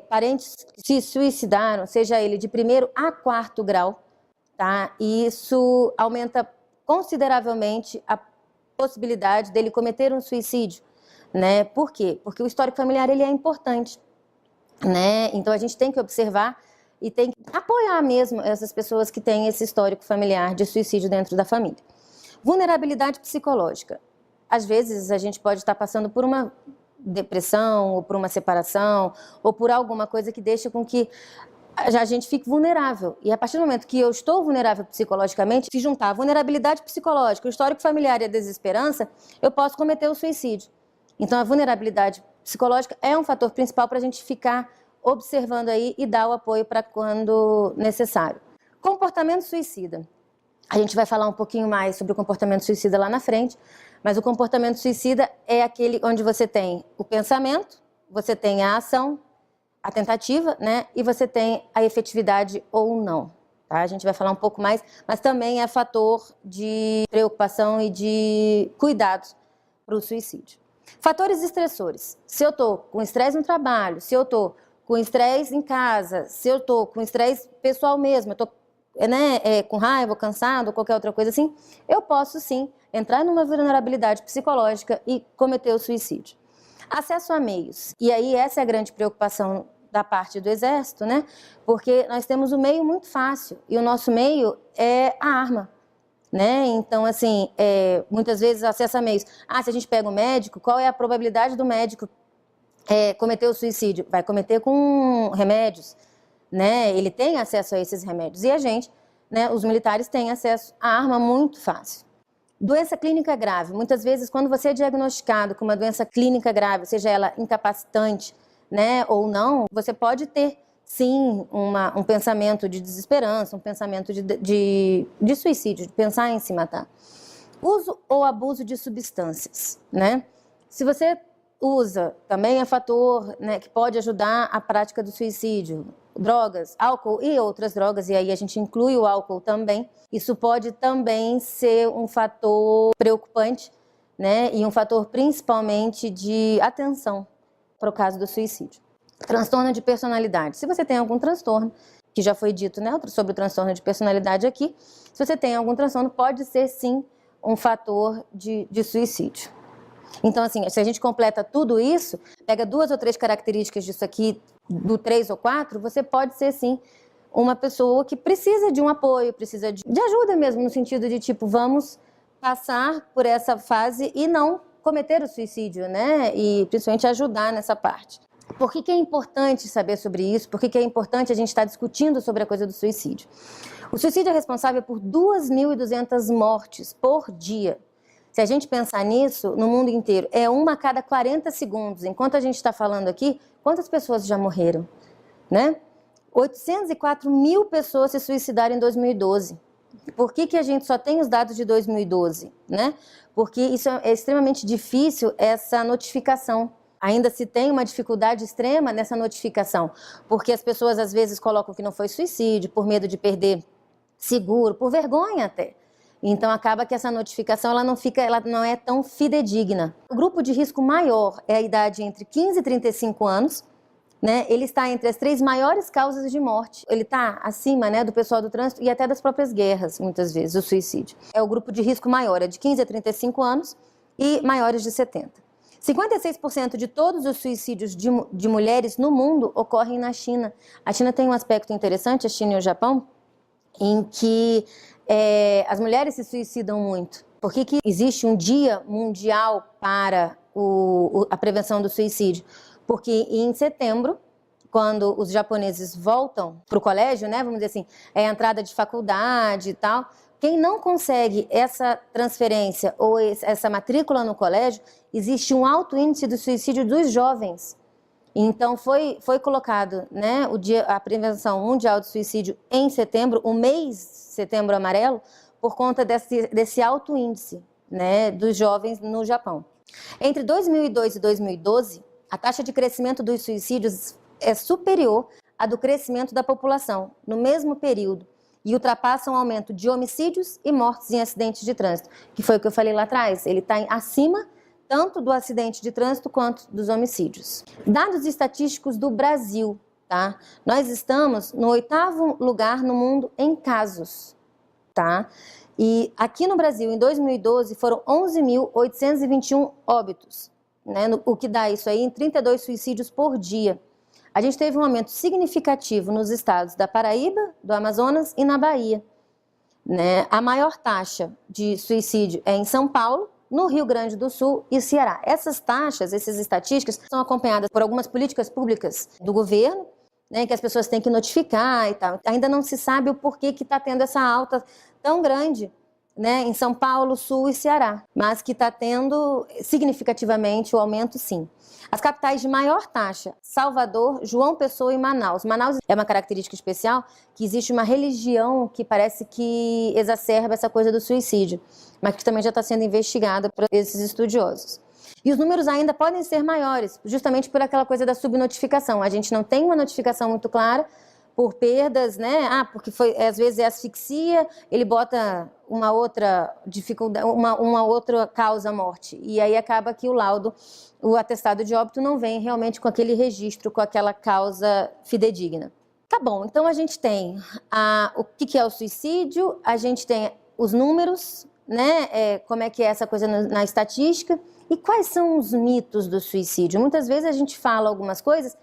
parentes que se suicidaram, seja ele de 1º a 4º grau, tá? E isso aumenta consideravelmente a possibilidade dele cometer um suicídio. Né? Por quê? Porque o histórico familiar ele é importante, né? Então a gente tem que observar e tem que apoiar mesmo essas pessoas que têm esse histórico familiar de suicídio dentro da família. Vulnerabilidade psicológica. Às vezes a gente pode estar passando por uma depressão, ou por uma separação, ou por alguma coisa que deixa com que a gente fique vulnerável. E a partir do momento que eu estou vulnerável psicologicamente, se juntar a vulnerabilidade psicológica, o histórico familiar e a desesperança, eu posso cometer o suicídio. Então, a vulnerabilidade psicológica é um fator principal para a gente ficar observando aí e dar o apoio para quando necessário. Comportamento suicida. A gente vai falar um pouquinho mais sobre o comportamento suicida lá na frente, mas o comportamento suicida é aquele onde você tem o pensamento, você tem a ação, a tentativa, né? E você tem a efetividade ou não. Tá? A gente vai falar um pouco mais, mas também é fator de preocupação e de cuidados para o suicídio. Fatores estressores. Se eu estou com estresse no trabalho, se eu estou com estresse em casa, se eu estou com estresse pessoal mesmo, eu estou com raiva, cansado, ou qualquer outra coisa assim, eu posso sim entrar numa vulnerabilidade psicológica e cometer o suicídio. Acesso a meios. E aí essa é a grande preocupação da parte do Exército, né? Porque nós temos um meio muito fácil e o nosso meio é a arma. Né? Então, assim, muitas vezes acesso a meios. Se a gente pega um médico, qual é a probabilidade do médico cometer o suicídio? Vai cometer com remédios, né? Ele tem acesso a esses remédios. E a gente, né, os militares têm acesso à arma muito fácil. Doença clínica grave. Muitas vezes, quando você é diagnosticado com uma doença clínica grave, seja ela incapacitante, né, ou não, você pode ter sim, um pensamento de desesperança, um pensamento de suicídio, de pensar em se matar. Uso ou abuso de substâncias, né? Se você usa, também é fator, né, que pode ajudar a prática do suicídio. Drogas, álcool e outras drogas, e aí a gente inclui o álcool também. Isso pode também ser um fator preocupante, né? E um fator principalmente de atenção para o caso do suicídio. Transtorno de personalidade. Se você tem algum transtorno, que já foi dito, né, sobre o transtorno de personalidade aqui, se você tem algum transtorno, pode ser sim um fator de suicídio. Então, assim, se a gente completa tudo isso, pega 2 ou 3 características disso aqui, do 3 ou 4, você pode ser sim uma pessoa que precisa de um apoio, precisa de ajuda mesmo, no sentido de tipo, vamos passar por essa fase e não cometer o suicídio, né, e principalmente ajudar nessa parte. Por que é importante saber sobre isso? Por que é importante a gente estar discutindo sobre a coisa do suicídio? O suicídio é responsável por 2.200 mortes por dia. Se a gente pensar nisso, no mundo inteiro, é uma a cada 40 segundos. Enquanto a gente está falando aqui, quantas pessoas já morreram? Né? 804 mil pessoas se suicidaram em 2012. Por que a gente só tem os dados de 2012? Né? Porque isso é extremamente difícil, essa notificação. Ainda se tem uma dificuldade extrema nessa notificação, porque as pessoas às vezes colocam que não foi suicídio, por medo de perder seguro, por vergonha até. Então acaba que essa notificação ela não é tão fidedigna. O grupo de risco maior é a idade entre 15 e 35 anos, né? Ele está entre as 3 maiores causas de morte. Ele está acima, né, do pessoal do trânsito e até das próprias guerras, muitas vezes, o suicídio. É o grupo de risco maior, é de 15 a 35 anos e maiores de 70. 56% de todos os suicídios de mulheres no mundo ocorrem na China. A China tem um aspecto interessante, a China e o Japão, em que as mulheres se suicidam muito. Por que existe um dia mundial para a prevenção do suicídio? Porque em setembro, quando os japoneses voltam para o colégio, né, vamos dizer assim, é a entrada de faculdade e tal, quem não consegue essa transferência ou essa matrícula no colégio, existe um alto índice do suicídio dos jovens. Então foi colocado, né, a Prevenção Mundial do Suicídio em setembro, o mês Setembro Amarelo, por conta desse alto índice, né, dos jovens no Japão. Entre 2002 e 2012, a taxa de crescimento dos suicídios é superior à do crescimento da população no mesmo período e ultrapassam o aumento de homicídios e mortes em acidentes de trânsito, que foi o que eu falei lá atrás. Ele está acima tanto do acidente de trânsito quanto dos homicídios. Dados estatísticos do Brasil, tá? Nós estamos no 8º lugar no mundo em casos, tá? E aqui no Brasil, em 2012, foram 11.821 óbitos, né? O que dá isso aí em 32 suicídios por dia. A gente teve um aumento significativo nos estados da Paraíba, do Amazonas e na Bahia, né? A maior taxa de suicídio é em São Paulo, no Rio Grande do Sul e Ceará. Essas taxas, essas estatísticas, são acompanhadas por algumas políticas públicas do governo, né, que as pessoas têm que notificar e tal. Ainda não se sabe o porquê que está tendo essa alta tão grande, né, em São Paulo, Sul e Ceará, mas que está tendo significativamente o aumento, sim. As capitais de maior taxa, Salvador, João Pessoa e Manaus. Manaus é uma característica especial que existe uma religião que parece que exacerba essa coisa do suicídio, mas que também já está sendo investigada por esses estudiosos. E os números ainda podem ser maiores, justamente por aquela coisa da subnotificação. A gente não tem uma notificação muito clara por perdas, né? Porque às vezes é asfixia, ele bota uma outra dificuldade, uma outra causa morte. E aí acaba que o laudo, o atestado de óbito não vem realmente com aquele registro, com aquela causa fidedigna. Tá bom, então a gente tem o que é o suicídio, a gente tem os números, né? Como é que é essa coisa na estatística e quais são os mitos do suicídio. Muitas vezes a gente fala algumas coisas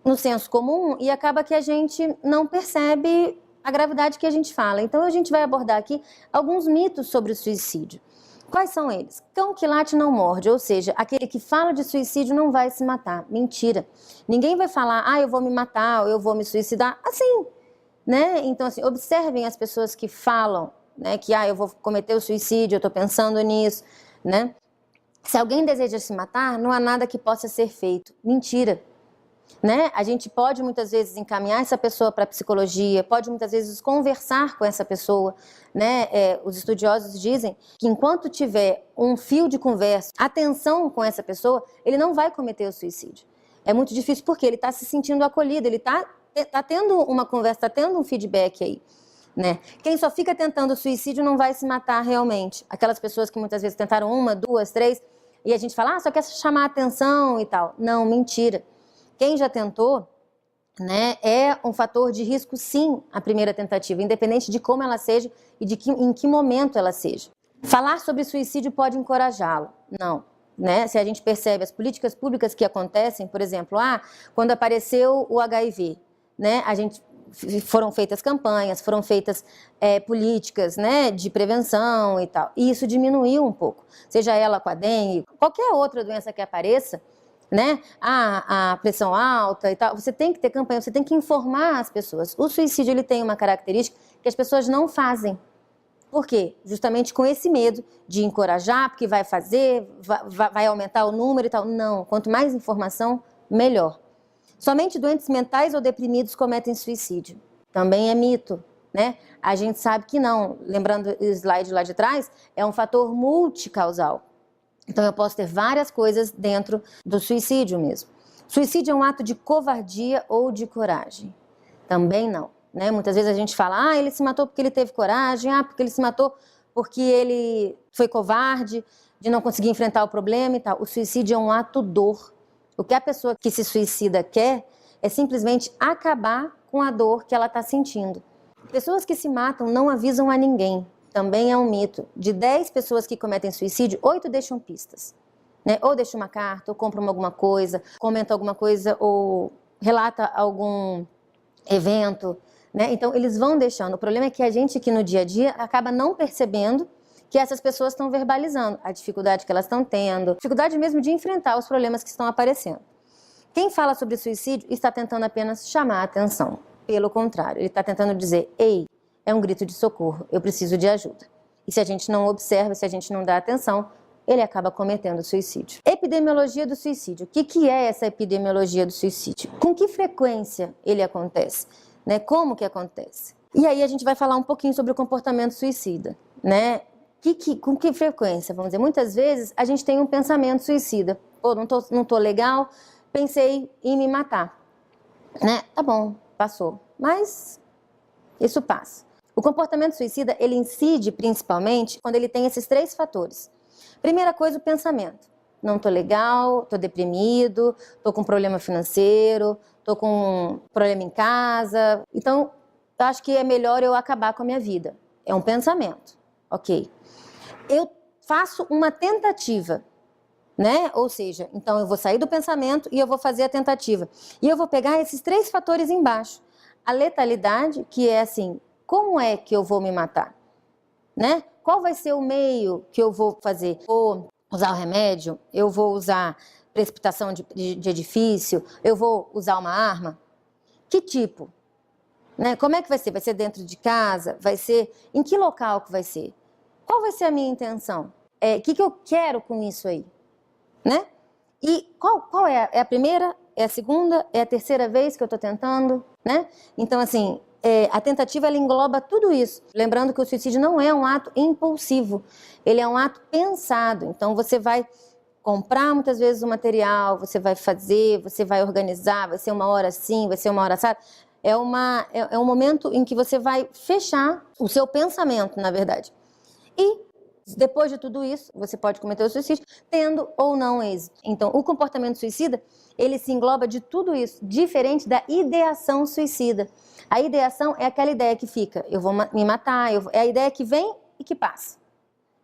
no senso comum e acaba que a gente não percebe a gravidade que a gente fala. Então a gente vai abordar aqui alguns mitos sobre o suicídio. Quais são eles? Cão que late não morde, ou seja, aquele que fala de suicídio não vai se matar. Mentira. Ninguém vai falar, eu vou me matar, ou eu vou me suicidar, assim, né? Então, assim, observem as pessoas que falam, né, que eu vou cometer o suicídio, eu estou pensando nisso, né? Se alguém deseja se matar, não há nada que possa ser feito. Mentira. Né? A gente pode muitas vezes encaminhar essa pessoa para a psicologia, pode muitas vezes conversar com essa pessoa, né? Os estudiosos dizem que enquanto tiver um fio de conversa, atenção com essa pessoa, ele não vai cometer o suicídio. É muito difícil porque ele está se sentindo acolhido, ele está tendo uma conversa, está tendo um feedback aí. Né? Quem só fica tentando suicídio não vai se matar realmente. Aquelas pessoas que muitas vezes tentaram 1, 2, 3, e a gente fala, só quer chamar a atenção e tal. Não, mentira. Quem já tentou, né, é um fator de risco, sim, a primeira tentativa, independente de como ela seja e em que momento ela seja. Falar sobre suicídio pode encorajá-lo? Não. Né? Se a gente percebe as políticas públicas que acontecem, por exemplo, quando apareceu o HIV, né, foram feitas campanhas, foram feitas políticas, né, de prevenção e tal, e isso diminuiu um pouco, seja ela com a dengue, qualquer outra doença que apareça, né? A pressão alta e tal, você tem que ter campanha, você tem que informar as pessoas. O suicídio ele tem uma característica que as pessoas não fazem. Por quê? Justamente com esse medo de encorajar, porque vai fazer, vai aumentar o número e tal. Não, quanto mais informação, melhor. Somente doentes mentais ou deprimidos cometem suicídio. Também é mito, né? A gente sabe que não. Lembrando o slide lá de trás, é um fator multicausal. Então, eu posso ter várias coisas dentro do suicídio mesmo. Suicídio é um ato de covardia ou de coragem? Também não. Né? Muitas vezes a gente fala, ele se matou porque ele teve coragem, porque ele se matou porque ele foi covarde, de não conseguir enfrentar o problema e tal. O suicídio é um ato dor. O que a pessoa que se suicida quer é simplesmente acabar com a dor que ela está sentindo. Pessoas que se matam não avisam a ninguém. Também é um mito. De 10 pessoas que cometem suicídio, 8 deixam pistas. Né? Ou deixam uma carta, ou compram alguma coisa, comentam alguma coisa, ou relata algum evento. Né? Então, eles vão deixando. O problema é que a gente aqui no dia a dia acaba não percebendo que essas pessoas estão verbalizando a dificuldade que elas estão tendo, dificuldade mesmo de enfrentar os problemas que estão aparecendo. Quem fala sobre suicídio está tentando apenas chamar a atenção. Pelo contrário, ele está tentando dizer, ei, é um grito de socorro, eu preciso de ajuda. E se a gente não observa, se a gente não dá atenção, ele acaba cometendo suicídio. Epidemiologia do suicídio. O que é essa epidemiologia do suicídio? Com que frequência ele acontece? Né? Como que acontece? E aí a gente vai falar um pouquinho sobre o comportamento suicida. Né? Com que frequência? Vamos dizer, muitas vezes a gente tem um pensamento suicida. Pô, não tô legal, pensei em me matar. Né? Tá bom, passou. Mas isso passa. O comportamento suicida, ele incide principalmente quando ele tem esses 3 fatores. Primeira coisa, o pensamento. Não tô legal, tô deprimido, tô com problema financeiro, tô com um problema em casa. Então, eu acho que é melhor eu acabar com a minha vida. É um pensamento, ok. Eu faço uma tentativa, né? Ou seja, então eu vou sair do pensamento e eu vou fazer a tentativa. E eu vou pegar esses 3 fatores embaixo. A letalidade, que é assim, como é que eu vou me matar? Né? Qual vai ser o meio que eu vou fazer? Vou usar o remédio? Eu vou usar precipitação de edifício? Eu vou usar uma arma? Que tipo? Né? Como é que vai ser? Vai ser dentro de casa? Vai ser... Em que local que vai ser? Qual vai ser a minha intenção? O que eu quero com isso aí? Né? E qual é? É a primeira? É a segunda? É a terceira vez que eu estou tentando? Né? Então, assim... a tentativa, ela engloba tudo isso. Lembrando que o suicídio não é um ato impulsivo, ele é um ato pensado. Então, você vai comprar muitas vezes o material, você vai fazer, você vai organizar, vai ser uma hora assim, vai ser uma hora assada. É um momento em que você vai fechar o seu pensamento, na verdade. E, depois de tudo isso, você pode cometer o suicídio, tendo ou não êxito. Então, o comportamento suicida, ele se engloba de tudo isso, diferente da ideação suicida. A ideação é aquela ideia que fica, eu vou me matar, é a ideia que vem e que passa.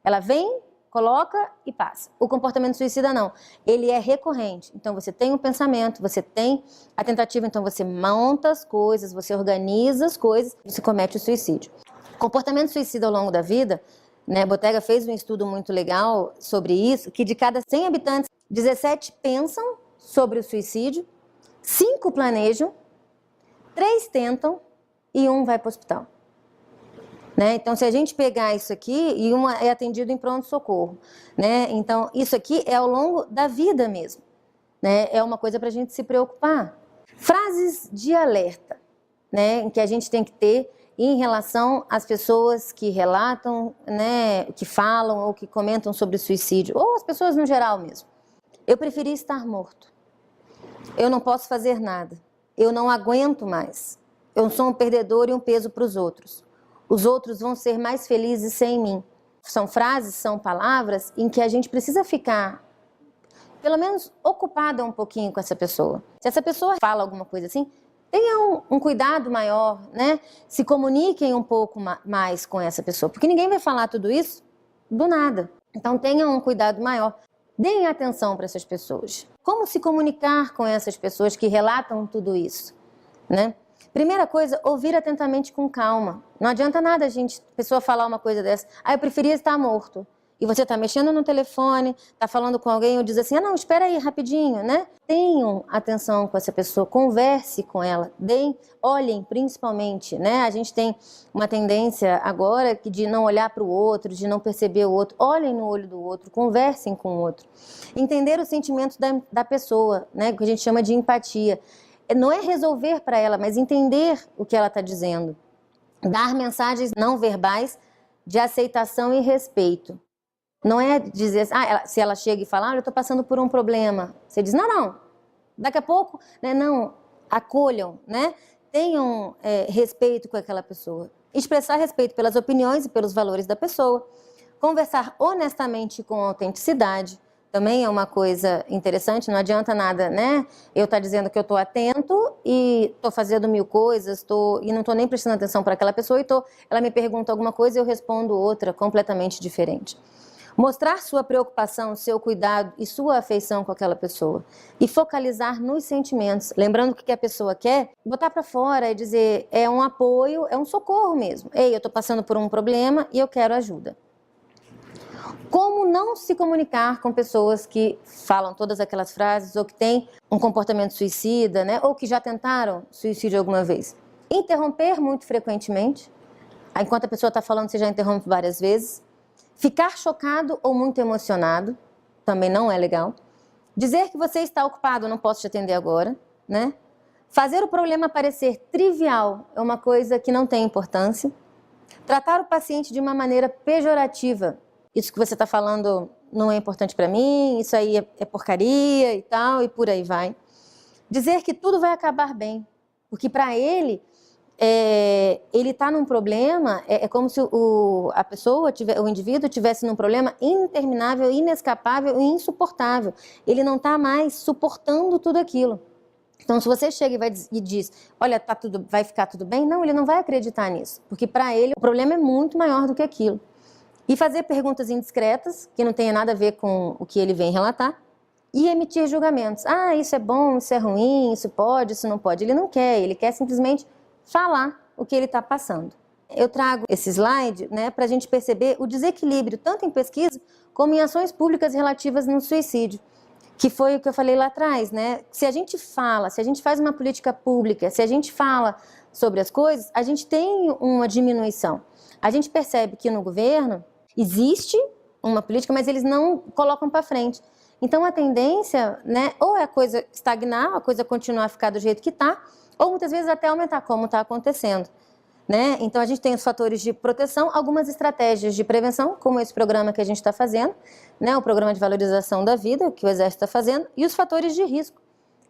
Ela vem, coloca e passa. O comportamento suicida não, ele é recorrente. Então você tem um pensamento, você tem a tentativa, então você monta as coisas, você organiza as coisas, você comete o suicídio. Comportamento suicida ao longo da vida, né, Bottega fez um estudo muito legal sobre isso, que de cada 100 habitantes, 17 pensam sobre o suicídio, 5 planejam, 3 tentam e 1 vai para o hospital. Né? Então, se a gente pegar isso aqui, e 1 é atendido em pronto-socorro. Né? Então, isso aqui é ao longo da vida mesmo. Né? É uma coisa para a gente se preocupar. Frases de alerta, né, que a gente tem que ter em relação às pessoas que relatam, né, que falam ou que comentam sobre o suicídio, ou as pessoas no geral mesmo. Eu preferi estar morto. Eu não posso fazer nada. Eu não aguento mais. Eu sou um perdedor e um peso para os outros. Os outros vão ser mais felizes sem mim. São frases, são palavras em que a gente precisa ficar, pelo menos, ocupada um pouquinho com essa pessoa. Se essa pessoa fala alguma coisa assim, tenham um cuidado maior, né? Se comuniquem um pouco mais com essa pessoa, porque ninguém vai falar tudo isso do nada. Então tenham um cuidado maior. Deem atenção para essas pessoas. Como se comunicar com essas pessoas que relatam tudo isso, né? Primeira coisa, ouvir atentamente com calma. Não adianta nada a pessoa falar uma coisa dessa. Eu preferia estar morto. E você está mexendo no telefone, está falando com alguém ou diz assim, não, espera aí rapidinho, né? Tenham atenção com essa pessoa, converse com ela, olhem principalmente, né? A gente tem uma tendência agora de não olhar para o outro, de não perceber o outro. Olhem no olho do outro, conversem com o outro. Entender os sentimentos da pessoa, né? Que a gente chama de empatia. Não é resolver para ela, mas entender o que ela está dizendo. Dar mensagens não verbais de aceitação e respeito. Não é dizer, se ela chega e fala, eu estou passando por um problema. Você diz, não, daqui a pouco, né, não, acolham, né? Tenham respeito com aquela pessoa. Expressar respeito pelas opiniões e pelos valores da pessoa. Conversar honestamente com autenticidade. Também é uma coisa interessante, não adianta nada, né? Eu estar dizendo que eu estou atento e estou fazendo 1000 coisas, e não estou nem prestando atenção para aquela pessoa, ela me pergunta alguma coisa e eu respondo outra completamente diferente. Mostrar sua preocupação, seu cuidado e sua afeição com aquela pessoa. E focalizar nos sentimentos. Lembrando que o que a pessoa quer, botar para fora e dizer, é um apoio, é um socorro mesmo. Ei, eu estou passando por um problema e eu quero ajuda. Como não se comunicar com pessoas que falam todas aquelas frases ou que têm um comportamento suicida, né? Ou que já tentaram suicídio alguma vez. Interromper muito frequentemente. Enquanto a pessoa está falando, você já interrompe várias vezes. Ficar chocado ou muito emocionado, também não é legal. Dizer que você está ocupado, não posso te atender agora, né? Fazer o problema parecer trivial é uma coisa que não tem importância. Tratar o paciente de uma maneira pejorativa. Isso que você está falando não é importante para mim, isso aí é porcaria e tal, e por aí vai. Dizer que tudo vai acabar bem, porque para ele está num problema, é como se a pessoa, o indivíduo tivesse num problema interminável, inescapável e insuportável. Ele não está mais suportando tudo aquilo. Então, se você chega e diz, olha, vai ficar tudo bem, não, ele não vai acreditar nisso, porque para ele o problema é muito maior do que aquilo. E fazer perguntas indiscretas, que não tenha nada a ver com o que ele vem relatar, e emitir julgamentos. Ah, isso é bom, isso é ruim, isso pode, isso não pode. Ele não quer, ele quer simplesmente falar o que ele está passando. Eu trago esse slide, né, para a gente perceber o desequilíbrio, tanto em pesquisa como em ações públicas relativas no suicídio, que foi o que eu falei lá atrás, né? Se a gente fala, se a gente faz uma política pública, se a gente fala sobre as coisas, a gente tem uma diminuição. A gente percebe que no governo existe uma política, mas eles não colocam para frente. Então a tendência, né, ou é a coisa estagnar, a coisa continuar a ficar do jeito que está, ou muitas vezes até aumentar, como está acontecendo, né? Então a gente tem os fatores de proteção, algumas estratégias de prevenção, como esse programa que a gente está fazendo, né? O programa de valorização da vida, que o Exército está fazendo, e os fatores de risco,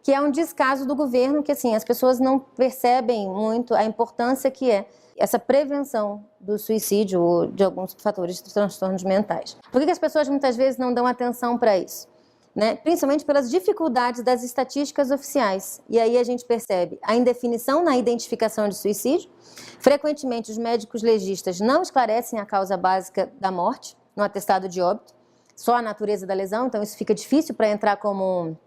que é um descaso do governo, que assim, as pessoas não percebem muito a importância que é essa prevenção do suicídio ou de alguns fatores de transtornos mentais. Por que as pessoas muitas vezes não dão atenção para isso? Né? Principalmente pelas dificuldades das estatísticas oficiais. E aí a gente percebe a indefinição na identificação de suicídio. Frequentemente, os médicos legistas não esclarecem a causa básica da morte no atestado de óbito, só a natureza da lesão, então isso fica difícil para entrar como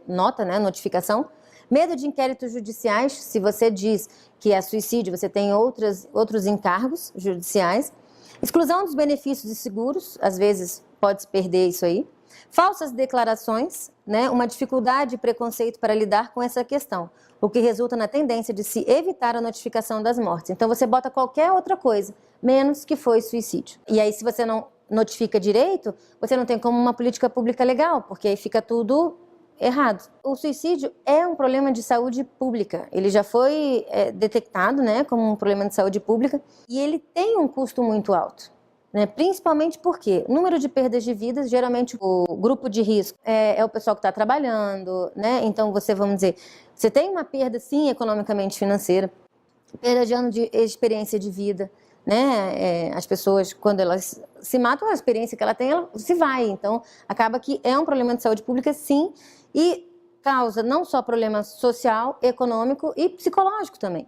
nota, né, notificação. Medo de inquéritos judiciais, se você diz que é suicídio, você tem outros encargos judiciais. Exclusão dos benefícios e seguros, às vezes pode-se perder isso aí. Falsas declarações, né, uma dificuldade e preconceito para lidar com essa questão, o que resulta na tendência de se evitar a notificação das mortes. Então você bota qualquer outra coisa, menos que foi suicídio. E aí se você não notifica direito, você não tem como uma política pública legal, porque aí fica tudo errado. O suicídio é um problema de saúde pública. Ele já foi detectado, né, como um problema de saúde pública e ele tem um custo muito alto. Né? Principalmente porque o número de perdas de vidas, geralmente o grupo de risco é o pessoal que está trabalhando, né? Então vamos dizer, você tem uma perda sim economicamente financeira, perda de ano de experiência de vida, né? As pessoas, quando elas se matam, a experiência que ela tem, ela se vai. Então acaba que é um problema de saúde pública sim, e causa não só problema social, econômico e psicológico também.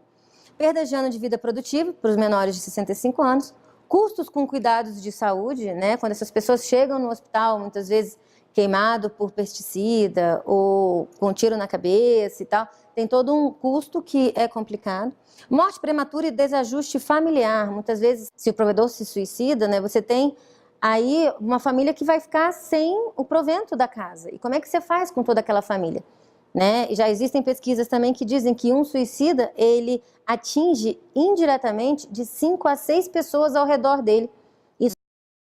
Perda de ano de vida produtiva para os menores de 65 anos, custos com cuidados de saúde, né? Quando essas pessoas chegam no hospital, muitas vezes queimado por pesticida ou com tiro na cabeça e tal, tem todo um custo que é complicado. Morte prematura e desajuste familiar. Muitas vezes, se o provedor se suicida, né, você tem aí uma família que vai ficar sem o provento da casa. E como é que você faz com toda aquela família? Né? E já existem pesquisas também que dizem que um suicida, ele atinge indiretamente de 5 a 6 pessoas ao redor dele,